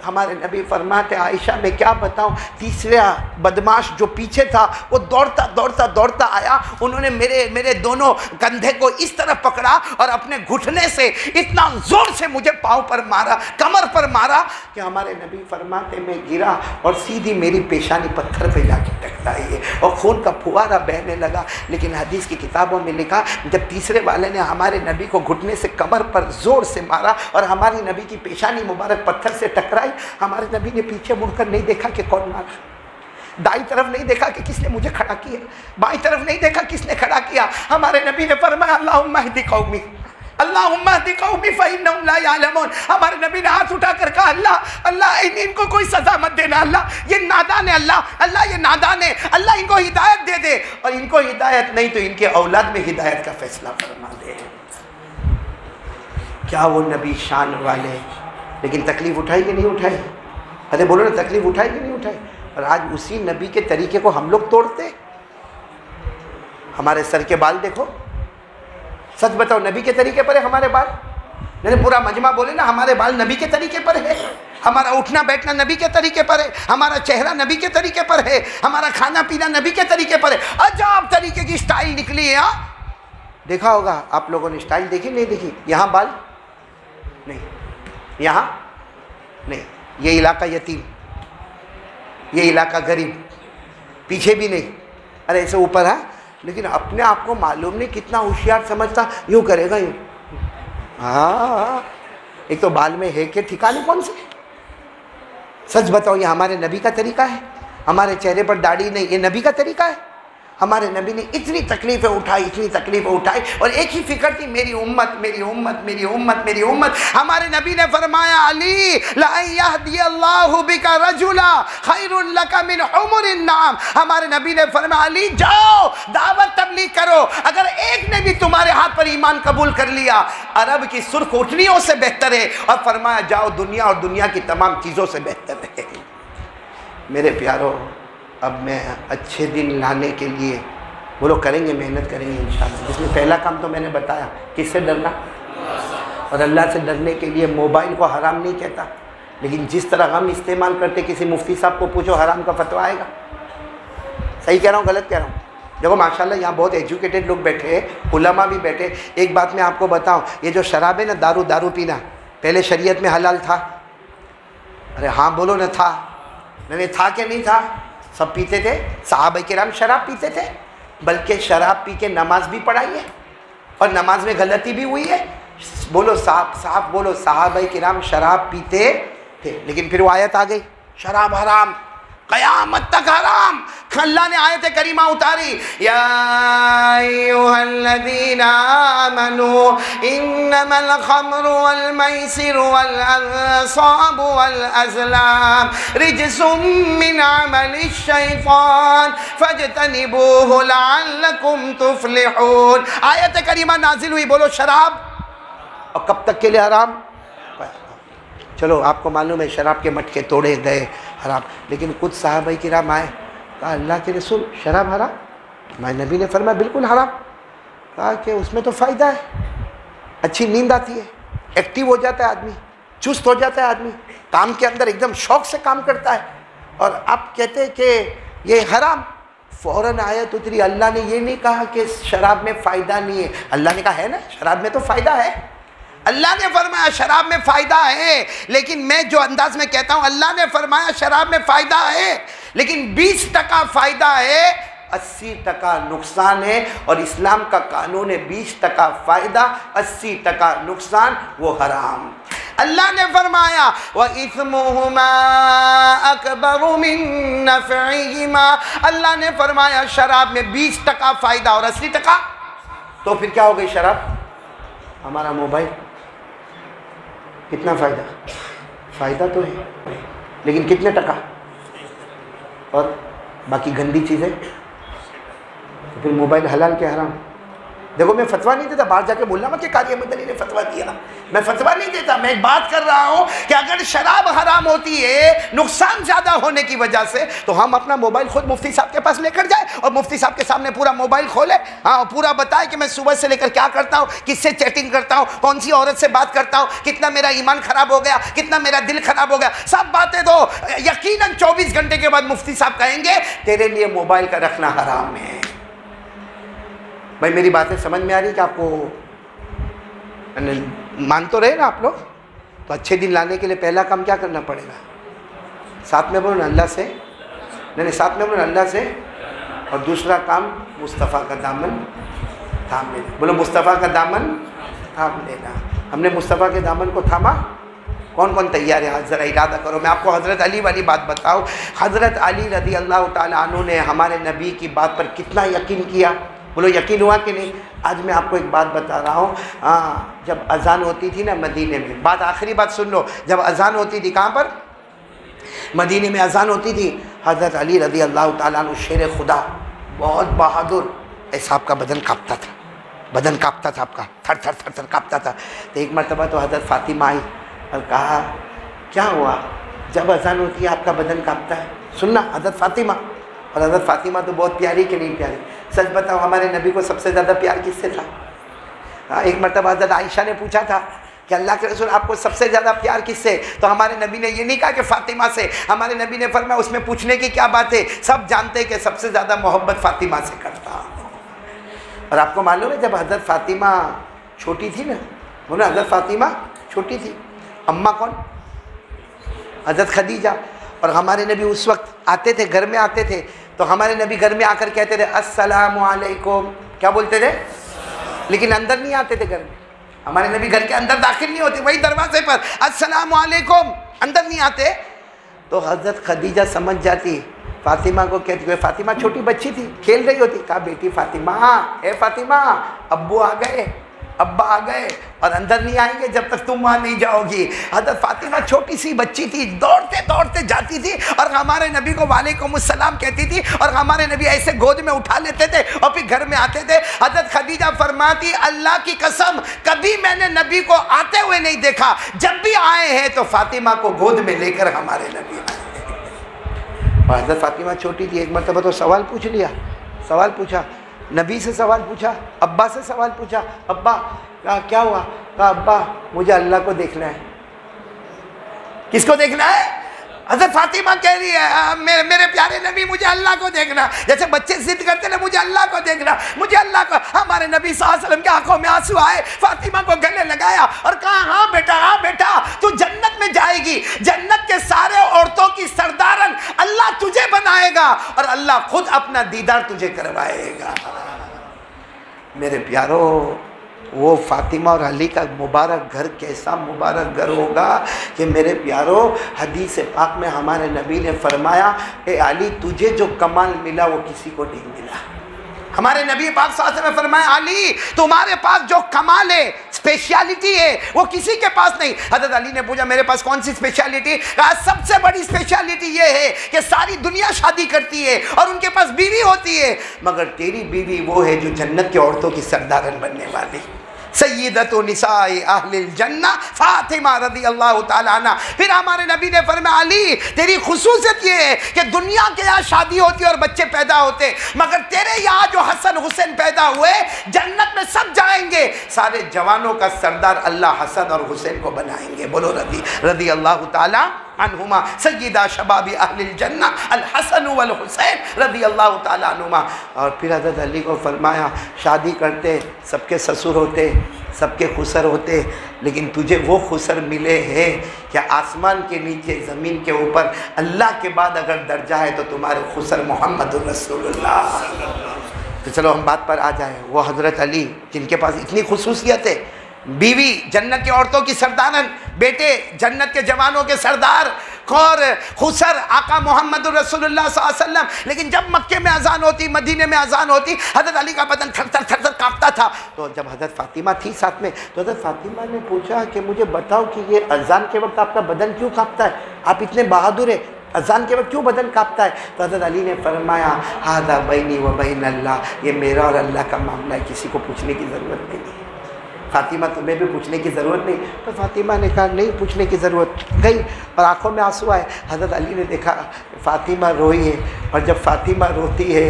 ہمارے نبی فرماتے عائشہ میں کیا بتاؤں، تیسرا بدماش جو پیچھے تھا وہ دوڑتا آیا، انہوں نے میرے دونوں کندھے کو اس طرح پکڑا اور اپنے گھٹنے سے اتنا زور سے مجھے پاؤں پر مارا، کمر پر مارا کہ ہمارے نبی فرماتے میں گرا اور سیدھی میری پیشانی پتھر پہ جا کے ٹکرائی ہے اور خون کا پھوارا بہنے لگا. لیکن حدیث کی کتابوں میں لکھا جب تیسرے والے نے ہمارے نبی کو گھٹنے سے کمر پر زور سے مارا اور ہماری نبی کی پیشانی مبارک پتھر سے ٹکرائی، ہمارے نبی نے پیچھے مڑ کر نہیں دیکھا کہ کون مارا، دائیں طرف نہیں دیکھا کہ کس نے مجھے کھڑا کیا، بائیں طرف نہیں دیکھا کس نے کھڑا کیا. ہمارے نبی نے فرمایا اللہم اہد قومی، اللہم اہد قومی فإنہم لا یعلمون. ہمارے نبی نے ہاتھ اٹھا کر کہا اللہ ان کو کوئی سزا مت دینا، اللہ یہ نادان ہے، اللہ یہ نادان ہے، اللہ ان کو ہدایت دے دے، اور ان کو ہدایت نہیں تو ان کے اولاد میں ہدایت کا فیصلہ فرما دے. کیا وہ نبی شان والے، لیکن تکلیف اٹھائی کہ نہیں اٹھائی؟ ارے بولو نا، تکلیف اٹھائی کہ نہیں اٹھائی؟ اور آج اسی نبی کے طریقے کو ہم لوگ توڑتے. ہمارے سر کے بال دیکھو، سچ بتاؤ نبی کے طریقے پر ہے ہمارے بال؟ نہیں، پورا مجمع بولے نا ہمارے بال نبی کے طریقے پر ہے، ہمارا اٹھنا بیٹھنا نبی کے طریقے پر ہے، ہمارا چہرہ نبی کے طریقے پر ہے، ہمارا کھانا پینا نبی کے طریقے پر ہے. عجب طریقے کی سٹائل نکلی ہے. ہاں دیکھا ہوگا آپ لوگوں نے، سٹائل دیکھی نہیں دیکھی؟ یہاں بال نہیں، یہاں نہیں، یہ علاقہ یتیم، یہ علاقہ غریب، پیچھے بھی نہیں، ارے ایسے اوپر ہے. لیکن اپنے آپ کو معلوم نہیں کتنا ہوشیار سمجھتا، یوں کرے گا یوں. ہاں ایک تو بال میں ہے کہ ٹھکانے کون سے؟ سچ بتاؤ یہ ہمارے نبی کا طریقہ ہے؟ ہمارے چہرے پر داڑھی نہیں، یہ نبی کا طریقہ ہے؟ ہمارے نبی نے اتنی تکلیفیں اٹھائی اور ایک ہی فکر تھی، میری امت میری امت میری امت میری امت. ہمارے نبی نے فرمایا علی لَأَن يَهْدِيَ اللَّهُ بِكَ رَجُلًا خَيْرٌ لَكَ مِنْ حُمُرِ النَّعَمِ. ہمارے نبی نے فرمایا علی جاؤ دعوت تبلیغ کرو، اگر ایک نے بھی تمہارے ہاتھ پر ایمان قبول کر لیا عرب کی سرخ اٹھنیوں سے بہتر ہے، اور فرمایا جاؤ دنیا اور دنیا کی تمام چیزوں سے بہتر ہے. میرے پیارو اب میں اچھے دن لانے کے لیے وہ لوگ کریں گے، محنت کریں گے انشاءاللہ. جس میں پہلا کام تو میں نے بتایا، کس سے ڈرنا، اور اللہ سے ڈرنے کے لیے موبائل کو حرام نہیں کہتا، لیکن جس طرح ہم استعمال کرتے، کسی مفتی صاحب کو پوچھو حرام کا فتویٰ آئے گا. صحیح کہہ رہا ہوں غلط کہہ رہا ہوں؟ دیکھو ماشاءاللہ یہاں بہت ایجوکیٹڈ لوگ بیٹھے ہیں، علماء بھی بیٹھے. ایک بات میں آپ کو بتاؤں، یہ جو شراب ہے نا، دارو پینا پہلے شریعت میں حلال تھا؟ ارے ہاں بولو نہ تھا؟ نہیں تھا کہ نہیں تھا؟ سب پیتے تھے، صحابہ کرام شراب پیتے تھے، بلکہ شراب پی کے نماز بھی پڑھائی ہے. اور نماز میں غلطی بھی ہوئی ہے. بولو صاحب بولو, صحابہ کرام شراب پیتے تھے, لیکن پھر وہ آیت آ گئی شراب حرام, قیامت تک حرام. اللہ نے آیت کریمہ اتاری, یا ایھا الذین آمنوا انما الخمر والمیسر والانصاب والازلام رجس من عمل الشیطان فاجتنبوہ لعلکم تفلحون. آیت کریمہ نازل ہوئی, بولو شراب, اور کب تک کے لیے حرام؟ چلو آپ کو معلوم ہے شراب کے مٹکے توڑے گئے حرام, لیکن کچھ صحابہ کرام آئے, کہا اللہ کے رسول شراب حرام؟ ہمارے نبی نے فرمایا بالکل حرام. کہا کہ اس میں تو فائدہ ہے, اچھی نیند آتی ہے, ایکٹیو ہو جاتا ہے آدمی, چست ہو جاتا ہے آدمی, کام کے اندر ایک دم شوق سے کام کرتا ہے, اور آپ کہتے ہیں کہ یہ حرام. فوراً آیت اتری, اللہ نے یہ نہیں کہا کہ شراب میں فائدہ نہیں ہے, اللہ نے کہا ہے نا شراب میں تو فائدہ ہے. اللہ نے فرمایا شراب میں فائدہ ہے, لیکن میں جو انداز میں کہتا ہوں, اللہ نے فرمایا شراب میں فائدہ ہے لیکن 20% فائدہ ہے, 80% نقصان ہے. اور اسلام کا قانون ہے 20% فائدہ 80% نقصان, وہ حرام. اللہ نے فرمایا وَإِثْمُهُمَا أَكْبَرُ مِن نَفْعِهِمَا. اللہ نے فرمایا شراب میں 20% فائدہ اور 80%. تو پھر کیا ہو گئی شراب؟ ہمارا موبائل کتنا فائدہ تو ہے, لیکن کتنے ٹکا, اور باقی گندی چیزیں. تو پھر موبائل حلال کے حرام؟ دیکھو میں فتویٰ نہیں دیتا, باہر جا کے بولنا مت کہ قاری مدنی نے فتویٰ دیا, میں فتویٰ نہیں دیتا, میں ایک بات کر رہا ہوں کہ اگر شراب حرام ہوتی ہے نقصان زیادہ ہونے کی وجہ سے, تو ہم اپنا موبائل خود مفتی صاحب کے پاس لے کر جائیں اور مفتی صاحب کے سامنے پورا موبائل کھولے, ہاں پورا بتائے کہ میں صبح سے لے کر کیا کرتا ہوں, کس سے چیٹنگ کرتا ہوں, کون سی عورت سے بات کرتا ہوں, کتنا میرا ایمان خراب ہو گیا, کتنا میرا دل خراب ہو گیا, سب باتیں دو. یقیناً 24 گھنٹے کے بعد مفتی صاحب کہیں گے تیرے لیے موبائل کا رکھنا حرام ہے. بھائی میری باتیں سمجھ میں آ رہی کہ آپ کو مان تو رہے نا آپ لوگ؟ تو اچھے دن لانے کے لیے پہلا کام کیا کرنا پڑے گا؟ ساتھ میں بولو اللہ سے, نہیں ساتھ میں بولو اللہ سے, اور دوسرا کام مصطفیٰ کا دامن تھام لینا. بولو مصطفیٰ کا دامن تھام لینا. ہم نے مصطفیٰ کے دامن کو تھاما. کون کون تیار ہے؟ ذرا ارادہ کرو. میں آپ کو حضرت علی والی بات بتاؤں. حضرت علی رضی اللہ تعالیٰ عنہ نے ہمارے نبی کی بات پر کتنا یقین کیا. بولو یقین ہوا کہ نہیں؟ آج میں آپ کو ایک بات بتا رہا ہوں. جب اذان ہوتی تھی نا مدینے میں, بات آخری بات سن لو, جب اذان ہوتی تھی کہاں پر؟ مدینے میں اذان ہوتی تھی. حضرت علی رضی اللہ تعالیٰ عنہ شیر خدا, بہت بہادر, ایسا آپ کا بدن کانپتا تھا, بدن کانپتا تھا آپ کا, تھر تھر تھر تھر کانپتا تھا. تو ایک مرتبہ تو حضرت فاطمہ آئی اور کہا کیا ہوا جب اذان ہوتی ہے آپ کا بدن کانپتا ہے؟ سننا حضرت فاطمہ. اور حضرت فاطمہ تو بہت پیاری کہ نہیں پیاری؟ سچ بتاؤ ہمارے نبی کو سب سے زیادہ پیار کس سے تھا؟ ایک مرتبہ حضرت عائشہ نے پوچھا تھا کہ اللہ کے رسول آپ کو سب سے زیادہ پیار کس سے؟ تو ہمارے نبی نے یہ نہیں کہا کہ فاطمہ سے. ہمارے نبی نے فرمایا اس میں پوچھنے کی کیا بات ہے, سب جانتے کہ سب سے زیادہ محبت فاطمہ سے کرتا ہوں. اور آپ کو معلوم ہے جب حضرت فاطمہ چھوٹی تھی نا, بولو حضرت فاطمہ چھوٹی تھی, اماں کون؟ حضرت خدیجہ. اور ہمارے نبی اس وقت آتے تھے, گھر میں آتے تھے, تو ہمارے نبی گھر میں آ کر کہتے تھے السلام علیکم. کیا بولتے تھے؟ لیکن اندر نہیں آتے تھے گھر میں. ہمارے نبی گھر کے اندر داخل نہیں ہوتے, وہی دروازے پر السلام علیکم, اندر نہیں آتے. تو حضرت خدیجہ سمجھ جاتی, فاطمہ کو کہتی, فاطمہ چھوٹی بچی تھی, کھیل رہی ہوتی, کہا بیٹی فاطمہ, اے فاطمہ ابو آ گئے, ابا آ گئے, اور اندر نہیں آئیں گے جب تک تم وہاں نہیں جاؤ گی. حضرت فاطمہ چھوٹی سی بچی تھی, دوڑتے دوڑتے جاتی تھی اور ہمارے نبی کو وعلیکم السلام کہتی تھی, اور ہمارے نبی ایسے گود میں اٹھا لیتے تھے اور پھر گھر میں آتے تھے. حضرت خدیجہ فرماتی اللہ کی قسم کبھی میں نے نبی کو آتے ہوئے نہیں دیکھا, جب بھی آئے ہیں تو فاطمہ کو گود میں لے کر ہمارے نبی آئے. اور حضرت فاطمہ چھوٹی تھی, ایک مرتبہ تو سوال پوچھ لیا, سوال پوچھا, نبی سے سوال پوچھا, ابا سے سوال پوچھا, ابا کہا کیا ہوا؟ کہا ابا مجھے اللہ کو دیکھنا ہے. کس کو دیکھنا ہے؟ حضرت فاطمہ کہہ رہی ہے میرے پیارے نبی مجھے اللہ کو دیکھنا. جیسے بچے ضد کرتے نا مجھے اللہ کو دیکھنا, مجھے اللہ کو. ہمارے نبی صلی اللہ علیہ وسلم کی آنکھوں میں آنسو آئے, فاطمہ کو گلے لگایا اور کہا ہاں بیٹا تو جنت میں جائے گی, جنت کے سارے عورتوں کی سردارن اللہ تجھے بنائے گا اور اللہ خود اپنا دیدار تجھے کروائے گا. میرے پیارو وہ فاطمہ اور علی کا مبارک گھر کیسا مبارک گھر ہوگا کہ میرے پیاروں، حدیث پاک میں ہمارے نبی نے فرمایا اے علی تجھے جو کمال ملا وہ کسی کو نہیں ملا۔ ہمارے نبی پاک صلی اللہ علیہ وسلم نے فرمایا علی تمہارے پاس جو کمال ہے، اسپیشیالٹی ہے، وہ کسی کے پاس نہیں۔ حضرت علی نے پوچھا میرے پاس کون سی اسپیشیالٹی؟ کہا سب سے بڑی اسپیشیالٹی یہ ہے کہ ساری دنیا شادی کرتی ہے اور ان کے پاس بیوی ہوتی ہے، مگر تیری بیوی وہ ہے جو جنت کی عورتوں کی سردارن بننے والی، سیدۃ نساء اہل الجنہ فاطمہ رضی اللہ تعالیٰ عنہ۔ پھر ہمارے نبی نے فرمایا علی تیری خصوصیت یہ ہے کہ دنیا کے یہاں شادی ہوتی ہے اور بچے پیدا ہوتے، مگر تیرے یہاں جو حسن حسین پیدا ہوئے جنت میں سب جائیں گے، سارے جوانوں کا سردار اللہ حسن اور حسین کو بنائیں گے۔ بولو رضی اللہ تعالیٰ عنہما سیدہ شباب اہل الجنہ الحسن والحسین رضی اللہ تعالیٰ عنہما۔ اور پھر حضرت علی کو فرمایا شادی کرتے سب کے سسر ہوتے، سب کے خسر ہوتے، لیکن تجھے وہ خسر ملے ہیں کہ آسمان کے نیچے زمین کے اوپر اللہ کے بعد اگر درجہ ہے تو تمہارے خسر محمد الرسول اللہ۔ تو چلو ہم بات پر آ جائیں، وہ حضرت علی جن کے پاس اتنی خصوصیت ہے، بیوی جنت کی عورتوں کی سردارن، بیٹے جنت کے جوانوں کے سردار، اور خسر آقا محمد رسول اللہ صلی اللہ علیہ وسلم۔ لیکن جب مکے میں اذان ہوتی، مدینے میں اذان ہوتی، حضرت علی کا بدن تھر تھر تھر تھر کانپتا تھا۔ تو جب حضرت فاطمہ تھی ساتھ میں تو حضرت فاطمہ نے پوچھا کہ مجھے بتاؤ کہ یہ اذان کے وقت آپ کا بدن کیوں کانپتا ہے؟ آپ اتنے بہادر ہیں، اذان کے وقت کیوں بدن کانپتا ہے؟ تو حضرت علی نے فرمایا ھذا بینی و بین اللہ، یہ میرا اور اللہ کا معاملہ ہے، کسی کو پوچھنے کی ضرورت نہیں ہے۔ فاطمہ تمہیں بھی پوچھنے کی ضرورت نہیں۔ تو فاطمہ نے کہا نہیں پوچھنے کی ضرورت، گئی اور آنکھوں میں آنسو آئے۔ حضرت علی نے دیکھا فاطمہ روئی ہے، اور جب فاطمہ روتی ہے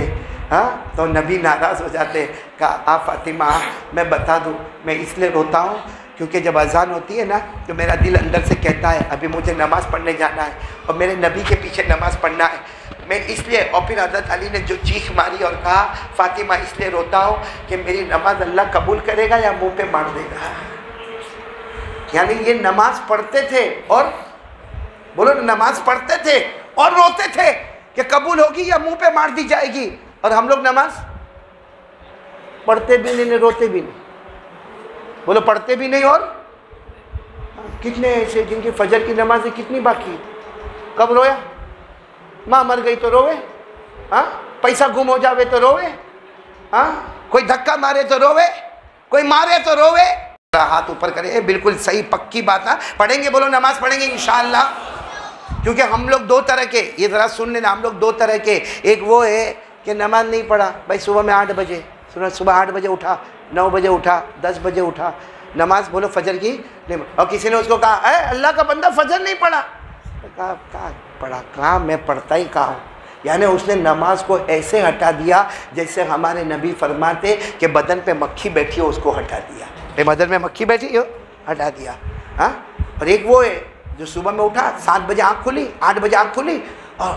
تو نبی ناراض ہو جاتے۔ کہا آپ فاطمہ میں بتا دوں میں اس لیے روتا ہوں کیونکہ جب اذان ہوتی ہے نا تو میرا دل اندر سے کہتا ہے ابھی مجھے نماز پڑھنے جانا ہے اور میرے نبی کے پیچھے نماز پڑھنا ہے، میں اس لیے۔ اور پھر حضرت علی نے جو چیخ ماری اور کہا فاطمہ اس لیے روتا ہوں کہ میری نماز اللہ قبول کرے گا یا منہ پہ مار دے گا۔ یعنی یہ نماز پڑھتے تھے اور بولو نماز پڑھتے تھے اور روتے تھے کہ قبول ہوگی یا منہ پہ مار دی جائے گی، اور ہم لوگ نماز پڑھتے بھی نہیں روتے بھی نہیں۔ بولو پڑھتے بھی نہیں اور کتنے ایسے جن کی فجر کی نمازیں کتنی باقی، کب رویا؟ ماں مر گئی تو روے، پیسہ گم ہو جاوے تو روے، کوئی دھکا مارے تو روے، کوئی مارے تو روے۔ ہاتھ اوپر کرے، بالکل صحیح پکی بات ہے، پڑھیں گے، بولو نماز پڑھیں گے انشاءاللہ۔ کیونکہ ہم لوگ دو طرح کے، یہ ذرا سن لینا، ہم لوگ دو طرح کے، ایک وہ ہے کہ نماز نہیں پڑھا بھائی، صبح میں 8 بجے، صبح 8 بجے اٹھا، 9 بجے اٹھا، 10 بجے اٹھا، نماز بولو فجر کی نہیں، اور کسی نے اس کو کہا اے اللہ کا بندہ فجر نہیں پڑھا، کہا پڑھا، کہاں میں پڑھتا ہی کہا ہوں۔ یعنی اس نے نماز کو ایسے ہٹا دیا جیسے ہمارے نبی فرماتے کہ بدن پہ مکھی بیٹھی ہو اس کو ہٹا دیا، بدن میں مکھی بیٹھی ہو ہٹا دیا۔ اور ایک وہ ہے جو صبح میں اٹھا، 7 بجے آنکھ کھلی، 8 بجے آنکھ کھلی، اور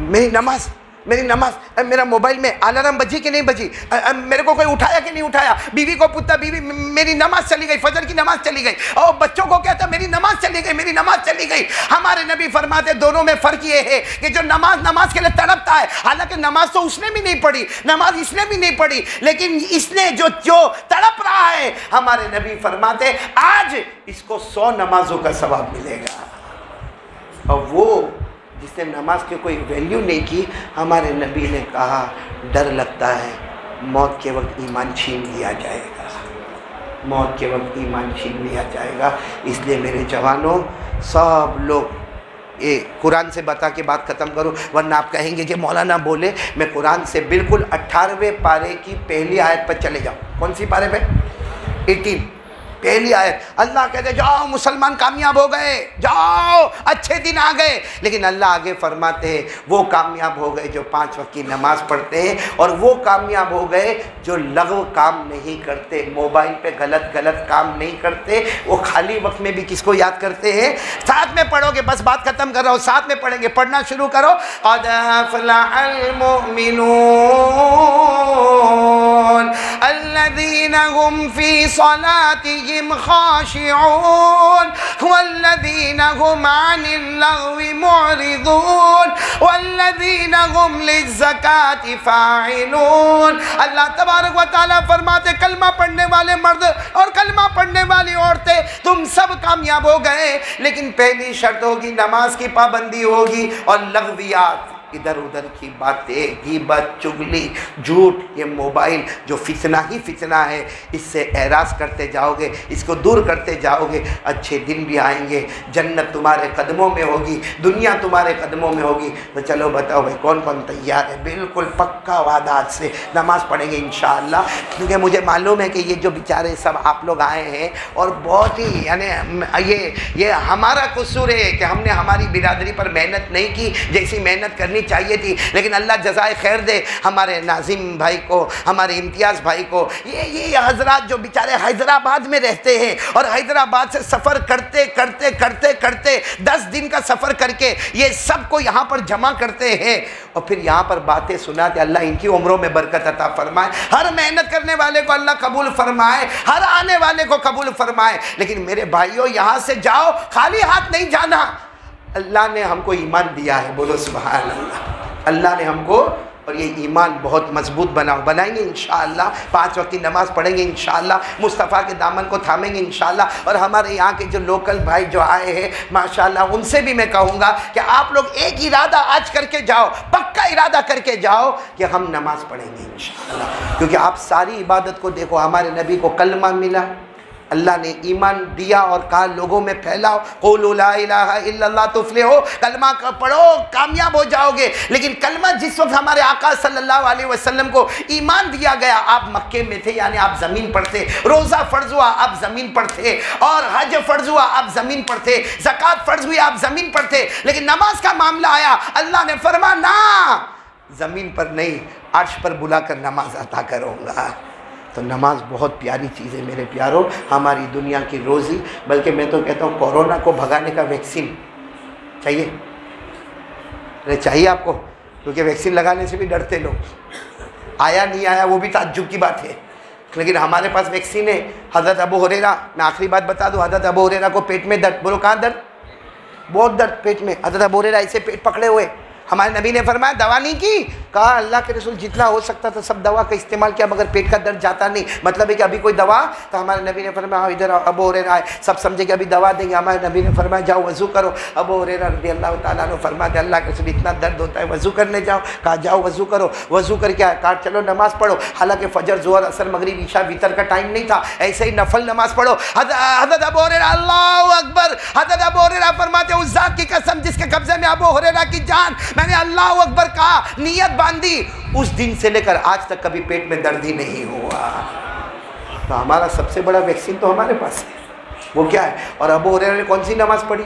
میری نماز، میرا موبائل میں الارم بجی کہ نہیں بجی، میرے کو کوئی اٹھایا کہ نہیں اٹھایا، بیوی کو پوچھتا بیوی میری نماز چلی گئی، فجر کی نماز چلی گئی، اور بچوں کو کہتا میری نماز چلی گئی، میری نماز چلی گئی۔ ہمارے نبی فرماتے دونوں میں فرق یہ ہے کہ جو نماز کے لیے تڑپتا ہے، حالانکہ نماز تو اس نے بھی نہیں پڑھی، نماز اس نے بھی نہیں پڑھی، لیکن اس نے جو تڑپ رہا ہے، ہمارے نبی فرماتے آج اس کو 100 نمازوں کا ثواب ملے گا۔ اور وہ جس نے نماز کی کوئی ویلیو نہیں کی، ہمارے نبی نے کہا ڈر لگتا ہے موت کے وقت ایمان چھین لیا جائے گا، موت کے وقت ایمان چھین لیا جائے گا۔ اس لیے میرے جوانوں سب لوگ قرآن سے بتا کے بات ختم کرو، ورنہ آپ کہیں گے کہ مولانا بولے۔ میں قرآن سے بالکل 18ویں پارے کی پہلی آیت پر چلے جاؤ۔ کون سی پارے پہ؟ 18 پہلی آیت۔ اللہ کہتے جاؤ مسلمان کامیاب ہو گئے، جاؤ اچھے دن آ گئے، لیکن اللہ آگے فرماتے ہیں وہ کامیاب ہو گئے جو 5 وقت کی نماز پڑھتے ہیں، اور وہ کامیاب ہو گئے جو لغو کام نہیں کرتے، موبائل پہ غلط کام نہیں کرتے، وہ خالی وقت میں بھی کس کو یاد کرتے ہیں؟ ساتھ میں پڑھو گے، بس بات ختم کر رہا ہوں، ساتھ میں پڑھیں گے، پڑھنا شروع کرو۔ قد افلح المؤمنون والذین هم فی صلاتهم خاشعون والذین هم عن اللغو معرضون والذین هم للزکاة فاعلون۔ اللہ تبارک و تعالیٰ فرماتے کلمہ پڑھنے والے مرد اور کلمہ پڑھنے والی عورتیں تم سب کامیاب ہو گئے، لیکن پہلی شرط ہوگی نماز کی پابندی ہوگی، اور لغویات ادھر ادھر کی باتیں، غیبت، چغلی، جھوٹ، یہ موبائل جو فتنہ ہی فتنہ ہے، اس سے اعراض کرتے جاؤ گے، اس کو دور کرتے جاؤ گے، اچھے دن بھی آئیں گے، جنت تمہارے قدموں میں ہوگی، دنیا تمہارے قدموں میں ہوگی۔ تو چلو بتاؤ بھائی کون کون تیار ہے؟ بالکل پکا وعدہ آج سے نماز پڑھیں گے انشاءاللہ، کیونکہ مجھے معلوم ہے کہ یہ جو بیچارے سب آپ لوگ آئے ہیں، اور بہت ہی یعنی یہ ہمارا قصور ہے کہ ہم نے ہماری برادری پر محنت نہیں کی جیسی محنت کرنی چاہیے تھی، لیکن اللہ جزائے خیر دے ہمارے ناظم بھائی کو، ہمارے امتیاز بھائی کو، یہ حضرات جو بیچارے حیدرآباد میں رہتے ہیں اور حیدرآباد سے سفر کرتے کرتے کرتے کرتے 10 دن کا سفر کر کے یہ سب کو یہاں پر جمع کرتے ہیں اور پھر یہاں پر باتیں سناتے۔ اللہ ان کی عمروں میں برکت عطا فرمائے، ہر محنت کرنے والے کو اللہ قبول فرمائے، ہر آنے والے کو قبول فرمائے۔ لیکن میرے بھائیوں یہاں سے جاؤ خالی ہاتھ نہیں جانا، اللہ نے ہم کو ایمان دیا ہے، بولو سبحان اللہ۔ اللہ نے ہم کو اور یہ ایمان بہت مضبوط بنائیں گے انشاءاللہ، 5 وقت کی نماز پڑھیں گے انشاءاللہ، مصطفیٰ کے دامن کو تھامیں گے انشاءاللہ۔ اور ہمارے یہاں کے جو لوکل بھائی جو آئے ہیں ماشاءاللہ ان سے بھی میں کہوں گا کہ آپ لوگ ایک ارادہ آج کر کے جاؤ، پکا ارادہ کر کے جاؤ کہ ہم نماز پڑھیں گے انشاءاللہ، کیونکہ آپ ساری عبادت کو دیکھو، ہمارے نبی کو کلمہ ملا، اللہ نے ایمان دیا اور کہا لوگوں میں پھیلاؤ، قولوا لا الہ الا اللہ تفلحوا، کلمہ پڑھو کامیاب ہو جاؤ گے۔ لیکن کلمہ جس وقت ہمارے آقا صلی اللہ علیہ وسلم کو ایمان دیا گیا، آپ مکے میں تھے یعنی آپ زمین پر تھے، روزہ فرض ہوا آپ زمین پر تھے، اور حج فرض ہوا آپ زمین پر تھے، زکوٰۃ فرض ہوئی آپ زمین پر تھے، لیکن نماز کا معاملہ آیا، اللہ نے فرمایا نہ، زمین پر نہیں، عرش پر بلا کر نماز عطا کروں گا۔ تو نماز بہت پیاری چیز ہے میرے پیاروں، ہماری دنیا کی روزی، بلکہ میں تو کہتا ہوں کورونا کو بھگانے کا ویکسین چاہیے، چاہیے آپ کو، کیونکہ ویکسین لگانے سے بھی ڈرتے لوگ، آیا نہیں آیا وہ بھی تعجب کی بات ہے، لیکن ہمارے پاس ویکسین ہے۔ حضرت ابو ہریرہ، میں آخری بات بتا دوں، حضرت ابو ہریرہ کو پیٹ میں درد، بولو کہاں درد؟ بہت درد پیٹ میں، حضرت ابو ہریرہ ایسے پیٹ پکڑے ہوئے، ہمارے نبی نے فرمایا دوا نہیں کی، کہا اللہ کے رسول جتنا ہو سکتا تھا سب دوا کا استعمال کیا مگر پیٹ کا درد جاتا نہیں، مطلب ہے کہ ابھی کوئی دوا، تو ہمارے نبی نے فرمایا ادھر ابو ہریرہ آئے، سب سمجھے کہ ابھی دوا دیں گے، ہمارے نبی نے فرمایا جاؤ وضو کرو۔ ابو ہریرہ رضی اللہ تعالیٰ عنہ فرماتے اللہ کے رسول اتنا درد ہوتا ہے وضو کرنے جاؤ، کہا جاؤ وضو کرو، وضو کر کے آئے، کہا چلو نماز پڑھو، حالانکہ فجر ظہر عصر مغرب عشاء وتر کا ٹائم نہیں تھا، ایسے ہی نفل نماز پڑھو۔ حضرت ابو ہریرہ اللہ اکبر، حضرت ابو ہریرہ فرماتے اس ذات کی قسم جس کے قبضے میں ابو ہریرہ کی جان، میں نے اللہ اکبر کہا، نیت باندھی، اس دن سے لے کر آج تک کبھی پیٹ میں درد ہی نہیں ہوا۔ تو ہمارا سب سے بڑا ویکسین تو ہمارے پاس ہے، وہ کیا ہے؟ اور ابو ہریرہ نے کون سی نماز پڑھی؟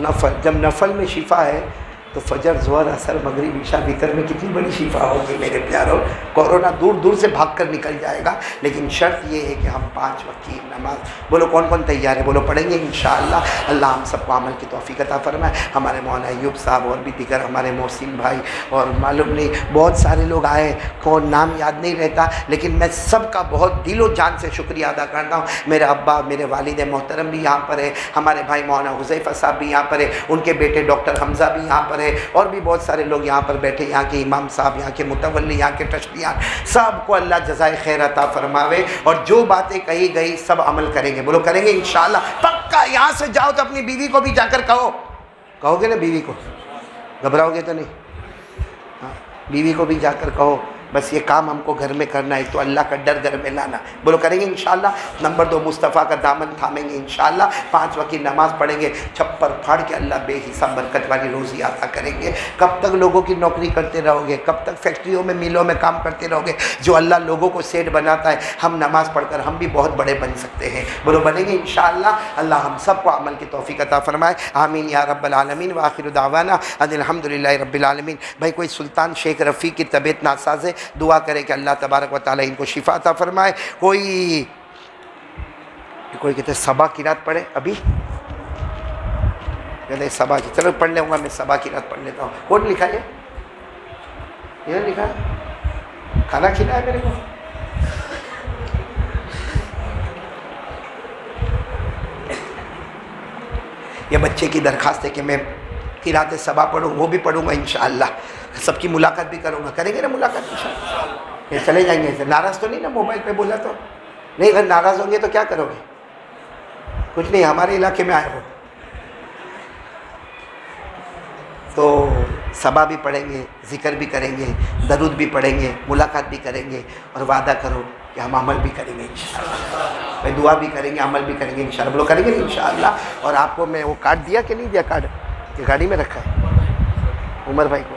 نفل۔ جب نفل میں شفا ہے تو فجر ظہر عصر مغرب عشاء وتر میں کتنی بڑی شفا ہوگی میرے پیاروں۔ کورونا دور دور سے بھاگ کر نکل جائے گا، لیکن شرط یہ ہے کہ ہم 5 وقت کی نماز، بولو کون کون تیار ہے؟ بولو پڑھیں گے انشاءاللہ۔ اللہ ہم سب کو عمل کی توفیق عطا فرمائے۔ ہمارے مولانا ایوب صاحب اور بھی دیگر ہمارے محسن بھائی اور معلوم نہیں بہت سارے لوگ آئے، کون نام یاد نہیں رہتا، لیکن میں سب کا بہت دل و جان سے شکریہ ادا کرتا ہوں۔ میرے ابا، میرے والد محترم بھی یہاں پر ہے، ہمارے بھائی مولانا حذیفہ صاحب بھی یہاں پر ہے، ان کے بیٹے ڈاکٹر حمزہ بھی یہاں پر ہے، اور بھی بہت سارے لوگ یہاں پر بیٹھے، یہاں کے امام صاحب، یہاں کے متولی، یہاں کے ٹرسٹیان، سب کو اللہ جزائے خیر عطا فرماوے، اور جو باتیں کہی گئی سب عمل کریں گے، بولو کریں گے انشاءاللہ پکا۔ یہاں سے جاؤ تو اپنی بیوی کو بھی جا کر کہو گے نا، بیوی کو گھبراؤ گے تو نہیں؟ ہاں بیوی کو بھی جا کر کہو بس یہ کام ہم کو گھر میں کرنا ہے، تو اللہ کا ڈر گھر میں لانا، بولو کریں گے انشاءاللہ۔ نمبر 2 مصطفیٰ کا دامن تھامیں گے انشاءاللہ، 5 وقت کی نماز پڑھیں گے، چھپر پھاڑ کے اللہ بے حساب برکت والی روزی عطا کریں گے۔ کب تک لوگوں کی نوکری کرتے رہو گے؟ کب تک فیکٹریوں میں میلوں میں کام کرتے رہو گے؟ جو اللہ لوگوں کو سیٹ بناتا ہے، ہم نماز پڑھ کر ہم بھی بہت بڑے بن سکتے ہیں، بولو بنیں گے انشاءاللہ۔ اللہ ہم سب کو عمل کی توفیق عطا فرمائے، آمین یا رب العالمین۔ وآخر دعوانا ان الحمدللہ رب العالمین۔ بھائی کوئی سلطان شیخ رفیع کی طبیعت ناساز ہے، دعا کرے کہ اللہ تبارک و تعالی ان کو شفا عطا فرمائے۔ کوئی کہتے ہیں صبا کی رات پڑھے، ابھی کہتے ہیں صبا کی، چلو پڑھ لوں گا میں، صبا کی رات پڑھ لیتا ہوں۔ کون لکھا ہے؟ یہ لکھا ہے؟ کھانا کھلایا میرے کو؟ یہ بچے کی درخواست ہے کہ میں قرات صبا پڑھوں، وہ بھی پڑھوں گا انشاءاللہ، سب کی ملاقات بھی کروں گا، کریں گے نا ملاقات انشاءاللہ؟ یہ چلے جائیں گے ایسے، ناراض تو نہیں نا موبائل پہ بولا تو نہیں؟ اگر ناراض ہوں گے تو کیا کرو گے؟ کچھ نہیں، ہمارے علاقے میں آئے ہو تو صبا بھی پڑھیں گے، ذکر بھی کریں گے، درود بھی پڑھیں گے، ملاقات بھی کریں گے، اور وعدہ کرو کہ ہم عمل بھی کریں گے انشاءاللہ، میں دعا بھی کریں گے، عمل بھی کریں گے انشاءاللہ، بولو کریں گے انشاءاللہ۔ اور آپ کو میں وہ کارڈ دیا کہ نہیں دیا؟ کارڈ یہ گاڑی میں رکھا ہے عمر بھائی کو،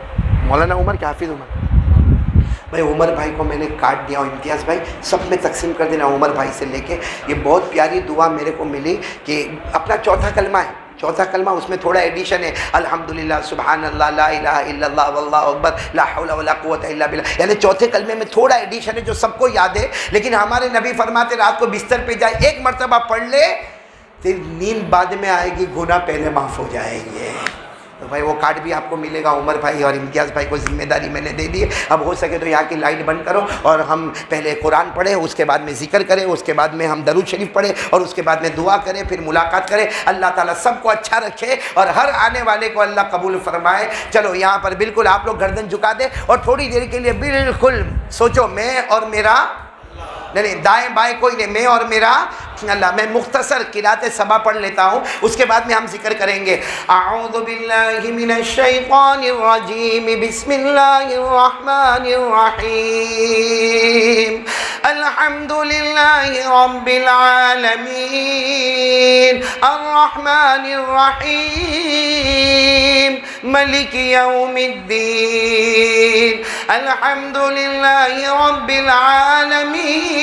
مولانا عمر کے حافظ عمر بھائی، عمر بھائی کو میں نے کارڈ دیا، اور امتیاز بھائی سب میں تقسیم کر دینا عمر بھائی سے لے کے۔ یہ بہت پیاری دعا میرے کو ملی کہ اپنا چوتھا کلمہ ہے، چوتھا کلمہ، اس میں تھوڑا ایڈیشن ہے، الحمدللہ، سبحان اللہ، لا الہ الا اللہ، واللہ اکبر، لا حول ولا قوت الا باللہ، یعنی چوتھے کلمے میں تھوڑا ایڈیشن ہے جو سب کو یاد ہے، لیکن ہمارے نبی فرماتے رات کو بستر پہ جائے ایک مرتبہ پڑھ لے، پھر نیند بعد میں آئے گی، گناہ پہلے معاف ہو جائیں گے۔ تو بھائی وہ کارڈ بھی آپ کو ملے گا، عمر بھائی اور امتیاز بھائی کو ذمہ داری میں نے دے دی ہے۔ اب ہو سکے تو یہاں کی لائٹ بند کرو اور ہم پہلے قرآن پڑھیں، اس کے بعد میں ذکر کریں، اس کے بعد میں ہم درود شریف پڑھیں، اور اس کے بعد میں دعا کریں، پھر ملاقات کریں۔ اللہ تعالیٰ سب کو اچھا رکھے اور ہر آنے والے کو اللہ قبول فرمائے۔ چلو یہاں پر بالکل آپ لوگ گردن جھکا دیں اور تھوڑی دیر کے لیے بالکل سوچو میں اور میرا، نہیں دائیں بائیں کوئی نہیں، میں اور میرا اللہ۔ میں مختصر قرات صبا پڑھ لیتا ہوں، اس کے بعد میں ہم ذکر کریں گے۔ اعوذ باللہ من الشیطان الرجیم، بسم اللہ الرحمن الرحیم، الحمد للہ رب العالمین، الرحمن الرحیم، ملک یوم الدین، الحمد للہ رب العالمین،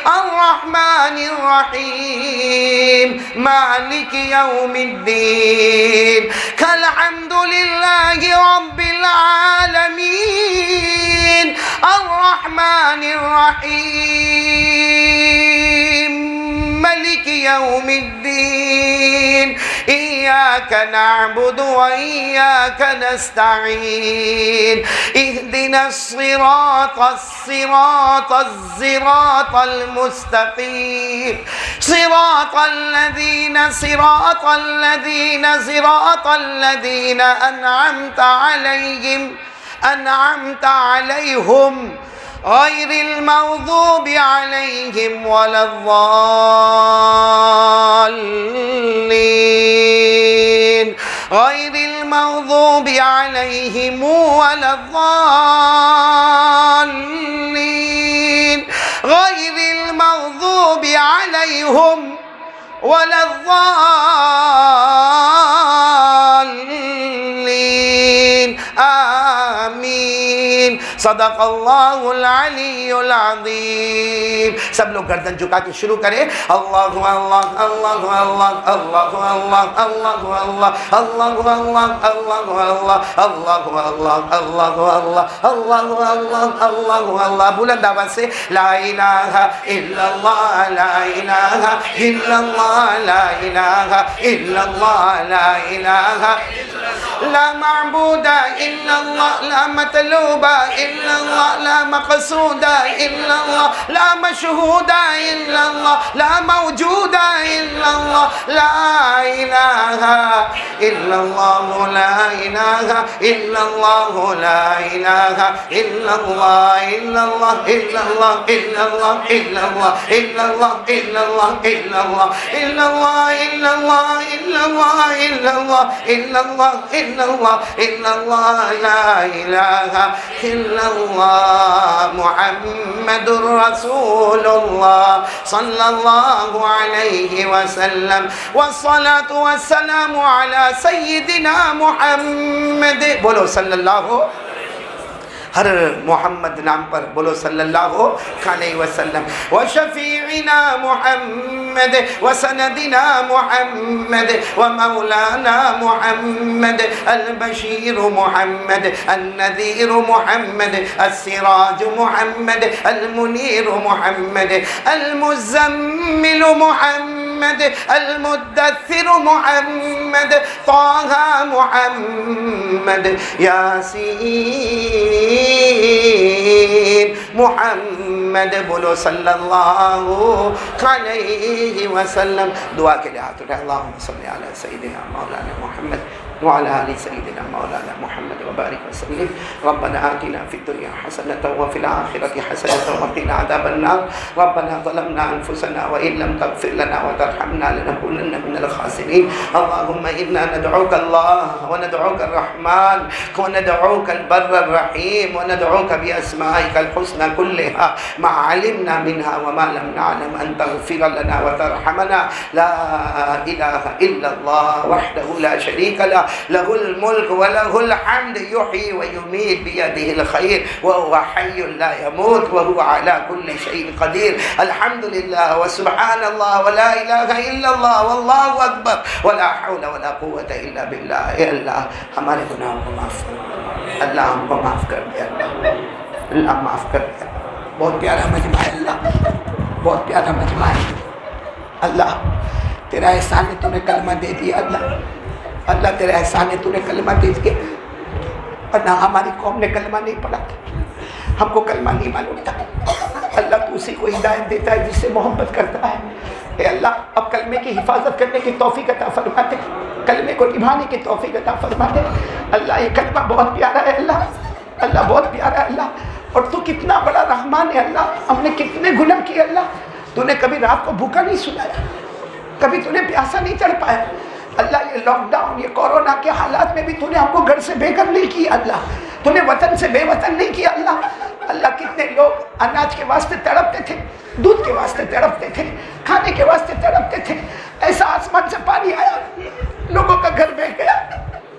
الرحمن الرحیم، مالک یوم الدین، الحمد للہ رب العالمین، الرحمن الرحیم، ملک یوم الدین، ایاک نعبد و ایاک نستعین، اہدنا الصراط المستقیم، صراط الذین انعمت علیہم غیر المغضوب علیہم ولا الضالین، غیر المغضوب علیہم ولا الضالین، غیر المغضوب علیہم ولا الضالین، آمین۔ صدق اللہ العلی العظیم۔ سب لوگ گردن جھکا کے شروع کریں۔ اللہ اللہ اللہ اللہ اللہ اللہ اللہ اللہ اللہ اللہ اللہ اللہ اللہ اللہ اللہ اللہ اللہ اللہ، بلند آواز سے لا الہ الا اللہ، لا الہ الا اللہ، لا الہ الا اللہ، لا الہ لا معبود الا اللہ، لا مطلوب الا اللہ، لا مقصود الا اللہ، لا مشہود الا اللہ، لا موجود الا اللہ، لا الہ الا اللہ، لا الہ الا اللہ، لا الہ الا اللہ، الا اللہ الا اللہ الا اللہ الا اللہ الا اللہ الا اللہ الا اللہ الا اللہ الا اللہ الا اللہ الا اللہ الا اللہ الا اللہ الا اللہ، لا الہ الا اللہ، محمد رسول اللہ صلی اللہ علیہ وسلم، والصلاة والسلام علی سیدنا محمد، بولو صلی اللہ ہر محمد نام پر بولو صلی اللہ علیہ وسلم، وشفیعنا محمد، وسندنا محمد، ومولانا محمد، البشیر محمد، النذیر محمد، السراج محمد، المنیر محمد، المزمل محمد، المدثر محمد، طه محمد، یاسین محمد۔ محمد، بولو صلی اللہ علیہ وسلم. دعا کے لیے ہاتھ اٹھائیں. اللہم صلی علی سیدنا مولانا محمد وعلى آل سيدنا مولانا محمد وبارك وسلم. ربنا آتنا في الدنيا حسنة وفي الآخرة حسنة وقنا عذاب النار. ربنا ظلمنا أنفسنا وإن لم تغفر لنا وترحمنا لنكونن من الخاسرين. اللهم إنا ندعوك الله وندعوك الرحمن وندعوك البر الرحيم وندعوك بأسمائك الحسنى كلها ما علمنا منها وما لم نعلم أن تغفر لنا وترحمنا. لا إله إلا الله وحده لا شريك له، له الملك وله الحمد يحيي ويميت بيده الخير وهو حي لا يموت وهو على كل شيء قدير. الحمد لله وسبحان الله ولا إله إلا الله والله أكبر ولا حول ولا قوة إلا بالله. اے اللہ ہمارے گناہوں کو معاف کر، اللہ ہم کو معاف کر دے، اللہ معاف کر دے. بہت پیارا مجمع ہے اللہ، بہت پیارا مجمع ہے اللہ. تیرا احسان ہے، تو نے کلمہ دے دیا اللہ. اللہ تیرا احسان ہے، تو نے کلمہ دے دیا. ورنہ ہماری قوم نے کلمہ نہیں پڑھا تھا، ہم کو کلمہ نہیں معلوم تھا. اللہ تو اسی کو ہدایت دیتا ہے جس سے محبت کرتا ہے. اے اللہ اب کلمے کی حفاظت کرنے کی توفیق عطا فرما دے، کلمے کو نبھانے کی توفیق عطا فرما دے. اللہ یہ کلمہ بہت پیارا ہے اللہ، اللہ بہت پیارا ہے اللہ. اور تو کتنا بڑا رحمان ہے اللہ. ہم نے کتنے گناہ کیے اللہ. تو نے کبھی رات کو بھوکا نہیں سلایا، کبھی تو نے پیاسا نہیں چڑھ پایا اللہ. یہ لاک ڈاؤن، یہ کورونا کے حالات میں بھی تو نے ہم کو گھر سے بے گھر نہیں کیا اللہ. تو نے وطن سے بے وطن نہیں کیا اللہ. اللہ کتنے لوگ اناج کے واسطے تڑپتے تھے، دودھ کے واسطے تڑپتے تھے، کھانے کے واسطے تڑپتے تھے. ایسا آسمان سے پانی آیا، لوگوں کا گھر بہ گیا،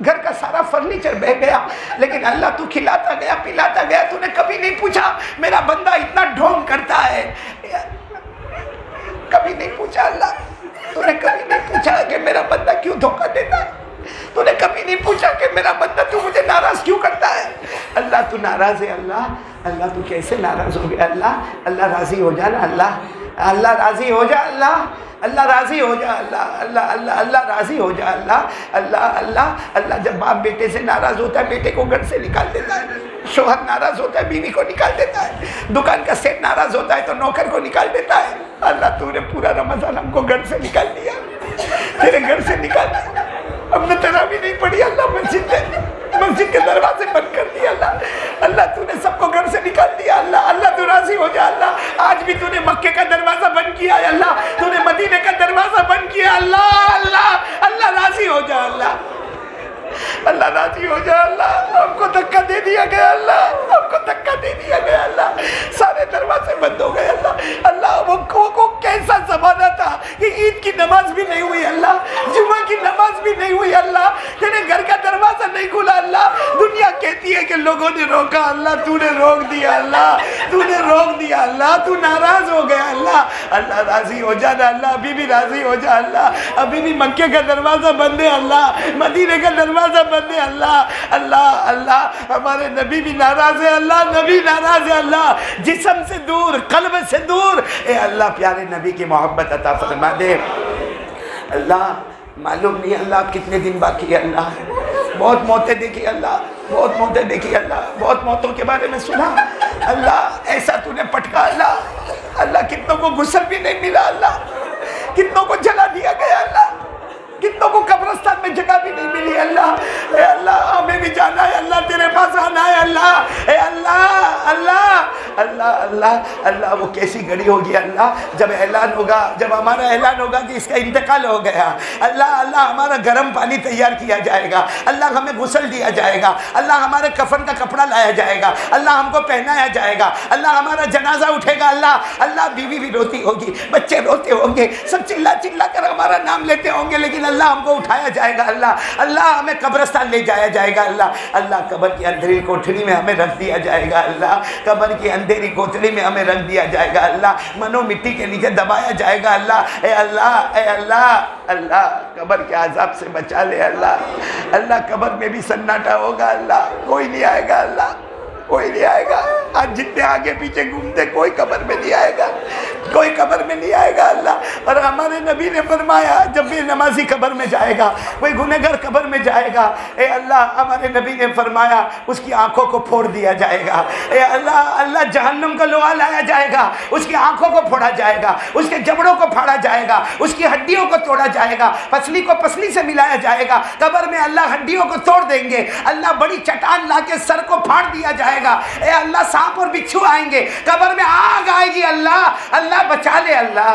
گھر کا سارا فرنیچر بہ گیا. لیکن اللہ تو کھلاتا گیا، پلاتا گیا. تو نے کبھی نہیں پوچھا میرا بندہ اتنا ڈھونگ کرتا ہے، کبھی نہیں پوچھا اللہ. تو نے کبھی نہیں پوچھا کہ میرا بندہ کیوں دھوکہ دیتا ہے. تو نے کبھی نہیں پوچھا کہ میرا بندہ تو مجھے ناراض کیوں کرتا ہے. اللہ تو ناراض ہے اللہ. اللہ تو کیسے ناراض ہو گیا اللہ. اللہ راضی ہو جا نا اللہ. اللہ راضی ہو جا اللہ. اللہ راضی ہو جا اللہ. اللہ اللہ اللہ راضی ہو جا اللہ. اللہ اللہ اللہ. جب باپ بیٹے سے ناراض ہوتا ہے بیٹے کو گھر سے نکال دیتا ہے. شوہر ناراض ہوتا ہے بیوی کو نکال دیتا ہے. دکان کا سیٹ ناراض ہوتا ہے تو نوکر کو نکال دیتا ہے. اللہ تو نے پورا رمضان ہم کو گھر سے نکال دیا، تیرے گھر سے نکال دیا. ہم نے تراویح نہیں پڑھی اللہ، مسجد کے دروازے بند کر دیا اللہ. اللہ تو نے سب کو گھر سے نکال دیا اللہ. اللہ تو راضی ہو جا اللہ. آج بھی تو نے مکے کا دروازہ بند کیا ہے اللہ. تو نے مدینے کا دروازہ بند کیا اللہ. اللہ اللہ راضی ہو جا اللہ. اللہ راضی ہو جا اللہ. ہم کو دھکا دے دیا گیا اللہ، ہم کو دھکا دے دیا گیا اللہ. سارے دروازے بند ہو گئے اللہ. اللہ وہ کیسا زمانہ تھا کہ عید کی نماز بھی نہیں ہوئی اللہ، جمعہ کی نماز بھی نہیں ہوئی اللہ. تیرے گھر کا دروازہ نہیں کھلا اللہ. دنیا کہتی ہے کہ لوگوں نے روکا اللہ، تو نے روک دیا اللہ. تو نے روک دیا اللہ. تو ناراض ہو گیا اللہ. اللہ راضی ہو جا اللہ. ابھی بھی راضی ہو جا اللہ. ابھی بھی مکے کا دروازہ بند ہے اللہ، مدینے کا دروازہ بند ہے اللہ. اللہ اللہ ہمارے نبی بھی ناراض ہے اللہ. نبی ناراض ہے اللہ. جسم سے دور، قلب سے دور. اے اللہ پیارے نبی کی محبت عطا فرما دے اللہ. معلوم نہیں اللہ آپ کتنے دن باقی ہے اللہ. بہت موتیں دیکھی اللہ، بہت موتیں دیکھی اللہ. بہت موتوں کے بارے میں سنا اللہ. ایسا تو نے پٹکا اللہ. اللہ کتنوں کو غسل بھی نہیں ملا اللہ. کتنوں کو جلا دیا گیا اللہ. کتنوں کو قبرستان میں جگہ بھی نہیں ملی اللہ. اے اللہ ہمیں بھی جانا ہے اللہ، تیرے پاس آنا ہے اللہ. اے اللہ اللہ اللہ اللہ اللہ. وہ کیسی گھڑی ہوگی اللہ جب اعلان ہوگا، جب ہمارا اعلان ہوگا کہ اس کا انتقال ہو گیا. اللہ اللہ ہمارا گرم پانی تیار کیا جائے گا اللہ. ہمیں غسل دیا جائے گا اللہ. ہمارے کفن کا کپڑا لایا جائے گا اللہ. ہم کو پہنایا جائے گا اللہ. ہمارا جنازہ اٹھے گا اللہ. اللہ بیوی بھی روتی ہوگی، بچے روتے ہوں گے، سب چلا چلا کر ہمارا نام لیتے ہوں گے، لیکن اللہ ہم کو اٹھایا جائے گا اللہ. اللہ ہمیں قبرستان لے جایا جائے گا اللہ. اللہ قبر کی اندھیری کوٹھڑی میں ہمیں رکھ دیا جائے گا اللہ. قبر کی اندھیری کوٹھڑی میں ہمیں رکھ دیا جائے گا اللہ. منو مٹی کے نیچے دبایا جائے گا اللہ. اے اللہ اے اللہ اللہ قبر کے عذاب سے بچا لے اللہ. اللہ قبر میں بھی سناٹا ہوگا اللہ، کوئی نہیں آئے گا اللہ. کوئی نہیں آئے گا. آج جتنے آگے پیچھے گھومتے کوئی قبر میں نہیں آئے گا, کوئی قبر میں نہیں آئے گا اللہ. اور ہمارے نبی نے فرمایا جب بھی نمازی قبر میں جائے گا, کوئی گنہگار قبر میں جائے گا, اے اللہ ہمارے نبی نے فرمایا اس کی آنکھوں کو پھوڑ دیا جائے گا. اے اللہ, اللہ جہنم کا لوہا لایا جائے گا, اس کی آنکھوں کو پھوڑا جائے گا, اس کے جبڑوں کو پھاڑا جائے گا, اس کی ہڈیوں کو توڑا جائے گا, پسلی کو پسلی سے ملایا جائے گا. قبر میں اللہ ہڈیوں کو توڑ دیں گے, اللہ بڑی چٹان لا کے سر کو پھاڑ دیا جائے گا. اے اللہ سانپ اور بچھو آئیں گے, قبر میں آگ آئے گی. اللہ اللہ بچا لے, اللہ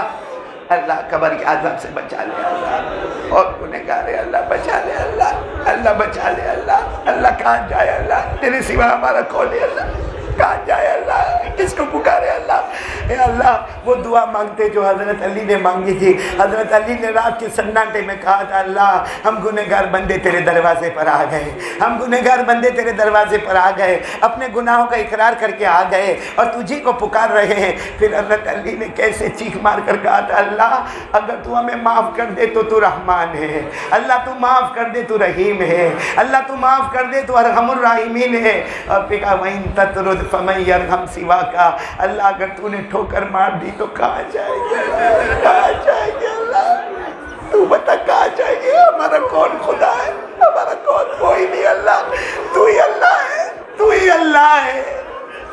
اللہ قبر کے عذاب سے بچا لے اللہ. اور گنہگار ہے اللہ بچا لے اللہ, اللہ بچا لے اللہ. اللہ کہاں جائے اللہ, تیرے سوا ہمارا کون ہے اللہ, کہاں جائے اللہ, کس کو پکارے اللہ. اے اللہ وہ دعا مانگتے جو حضرت علی نے مانگی تھی. حضرت علی نے رات کے سناٹے میں کہا تھا اللہ ہم گنہگار بندے تیرے دروازے پر آ گئے, ہم گنہگار بندے تیرے دروازے پر آ گئے, اپنے گناہوں کا اقرار کر کے آ گئے اور تجھی کو پکار رہے ہیں. پھر حضرت علی نے کیسے چیخ مار کر کہا تھا اللہ اگر تو ہمیں معاف کر دے تو تو رحمان ہے, اللہ تو معاف کر دے تو رحیم ہے, اللہ تو معاف کر دے تو ارحم الراحمین ہے. اور پھر کہا وَإِن تَطْرُدْ فَمَن يَرْحَمْ سِوَاكَ, اللہ اگر تو نے ٹھوکر مار دی تو کہاں جائے گی اللہ, کہاں جائے گی اللہ, تو بتا کہاں جائے گی. ہمارا کون خدا ہے, ہمارا کون, کوئی نہیں اللہ, تو ہی اللہ ہے, تو ہی اللہ ہے,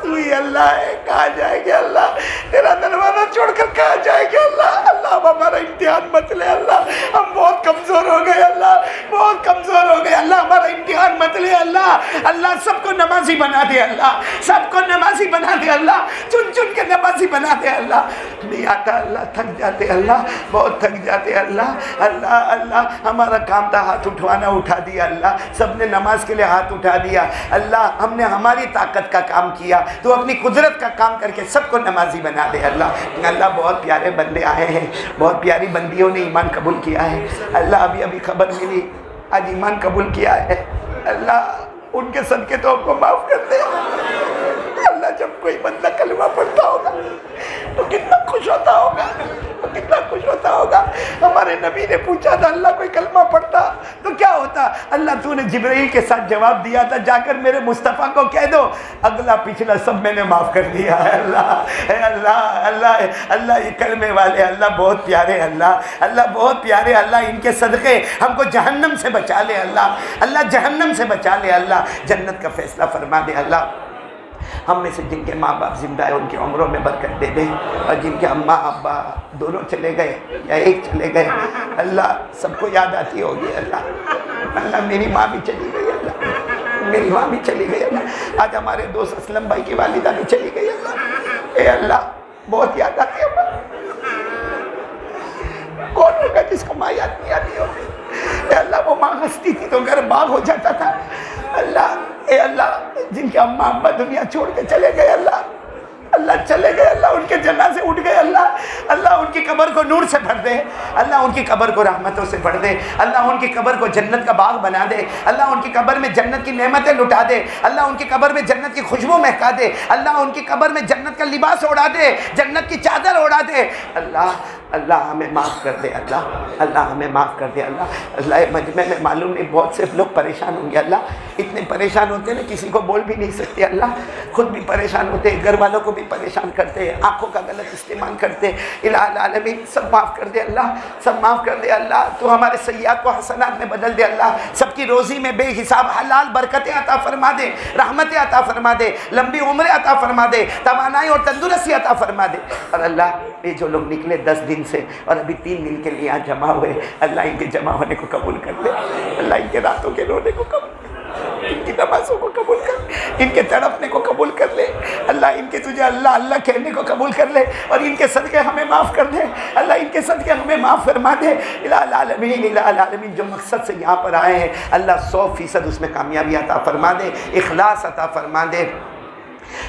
تو ہی اللہ ہے. کہاں جائے گی اللہ, تیرا دروازہ چھوڑ کر کہاں جائے گی اللہ. اللہ اب ہمارا امتحان مت لے اللہ, ہم بہت کمزور ہو گئے اللہ, بہت کمزور ہو گئے اللہ, ہمارا امتحان مت لے اللہ. اللہ سب کو نمازی بنا دے اللہ, سب کو نمازی بنا دے اللہ, چن چن کے نمازی بنا دے اللہ. نہیں آتا اللہ, تھک جاتے اللہ, بہت تھک جاتے اللہ. اللہ اللہ ہمارا کام تھا ہاتھ اٹھوانا, اٹھا دیا اللہ, سب نے نماز کے لیے ہاتھ اٹھا دیا اللہ. ہم نے ہماری طاقت کا کام کیا, تو اپنی قدرت کا کام کر کے سب کو نمازی بنا دے اللہ. اللہ بہت پیارے بندے آئے ہیں, بہت پیاری بندیوں نے ایمان قبول کیا ہے اللہ. ابھی ابھی خبر ملی آج ایمان قبول کیا ہے اللہ, ان کے صدقے تو ہم کو معاف کر دے اللہ. جب کوئی بندہ کلمہ پڑھتا ہوگا تو کتنا خوش ہوتا ہوگا, تو کتنا خوش ہوتا ہوگا. ہمارے نبی نے پوچھا تھا اللہ کوئی کلمہ پڑھتا تو کیا ہوتا, اللہ تو نے جبرائیل کے ساتھ جواب دیا تھا جا کر میرے مصطفیٰ کو کہہ دو اگلا پچھلا سب میں نے معاف کر دیا ہے اللہ. اے اللہ اللہ اللہ یہ کلمے والے اللہ بہت پیارے اللہ, اللہ بہت پیارے اللہ. ان کے صدقے ہم کو جہنم سے بچا لے اللہ, اللہ جہنم سے بچا لے اللہ, جنت کا فیصلہ فرما دے اللہ. ہم میں سے جن کے ماں باپ زندہ ہیں ان کی عمروں میں برکت دے دے, اور جن کے اماں ابا دونوں چلے گئے یا ایک چلے گئے اللہ سب کو یاد آتی ہوگی اللہ. اللہ میری ماں بھی چلی گئی اللہ, میری ماں بھی چلی گئی اللہ. آج ہمارے دوست اسلم بھائی کی والدہ بھی چلی گئی اللہ. اے اللہ بہت یاد آتی ہے ماں, کون ہوگا جس کو ماں یاد نہیں آتی ہوگی. اے اللہ وہ ماں ہنستی تھی تو گھر باغ ہو جاتا تھا اللہ. اے اللہ جن کے اماں ابا دنیا چھوڑ کے چلے گئے اللہ, اللہ چلے گئے اللہ, ان کے جنازے اٹھ گئے اللہ. اللہ ان کی قبر کو نور سے بھر دے اللہ, ان کی قبر کو رحمتوں سے بھر دے اللہ, ان کی قبر کو جنت کا باغ بنا دے اللہ, ان کی قبر میں جنت کی نعمتیں لٹا دے اللہ, ان کی قبر میں جنت کی خوشبو مہکا دے اللہ, ان کی قبر میں جنت کا لباس اڑا دے, جنت کی چادر اڑا دے اللہ. اللہ ہمیں معاف کر دے اللہ, اللہ ہمیں معاف کر دے اللہ. اللہ مجمع میں معلوم نہیں بہت سے لوگ پریشان ہوں گے اللہ, اتنے پریشان ہوتے ہیں نا کسی کو بول بھی نہیں سکتے اللہ, خود بھی پریشان ہوتے ہیں, گھر والوں کو بھی پریشان کرتے ہیں, آنکھوں کا غلط استعمال کرتے ہیں. الہ العالمین سب معاف کر دے اللہ, سب معاف کر دے اللہ. تو ہمارے سیئات کو حسنات میں بدل دے اللہ, سب کی روزی میں بے حساب حلال برکتیں عطا فرما دے, رحمتیں عطا فرما دے, لمبی عمریں عطا فرما دے, توانائی اور تندرستی عطا فرما دے. اور اللہ یہ جو لوگ نکلے 10 دن سے اور ابھی 3 دن کے لیے یہاں جمع ہوئے اللہ ان کے جمع ہونے کو قبول کر لے اللہ, ان کے راتوں کے رونے کو قبول کر, ان کی نمازوں کو قبول کر, ان کے تڑپنے کو قبول کر لے اللہ, ان کے تجھے اللہ اللہ کہنے کو قبول کر لے, اور ان کے صدقے ہمیں معاف کر دے اللہ, ان کے صدقے ہمیں معاف فرما دے. الہ العالمین الہ العالمین جو مقصد سے یہاں پر آئے ہیں اللہ 100% اس میں کامیابی عطا فرما دے, اخلاص عطا فرما دے.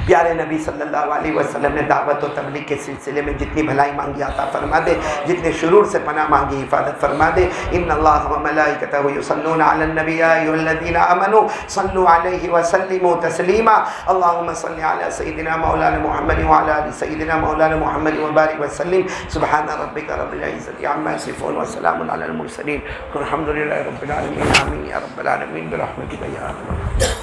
پیارے نبی صلی اللہ علیہ وسلم نے دعوت و تبلیغ کے سلسلے میں جتنی بھلائی مانگی عطا فرما دے, جتنے شرور سے پناہ مانگی حفاظت فرما دے. ان اللہ و ملائکتہ یصلون علی النبی یا ایھا الذین آمنوا صلوا علیہ وسلموا تسلیما. اللهم صل علی سیدنا مولانا محمد وعلی آل سیدنا مولانا محمد وبارک وسلم. سبحان ربک رب العزة عما یصفون وسلام علی المرسلین والحمد للہ رب العالمین. آمین یا رب العالمین برحمتک یا ارحم الراحمین.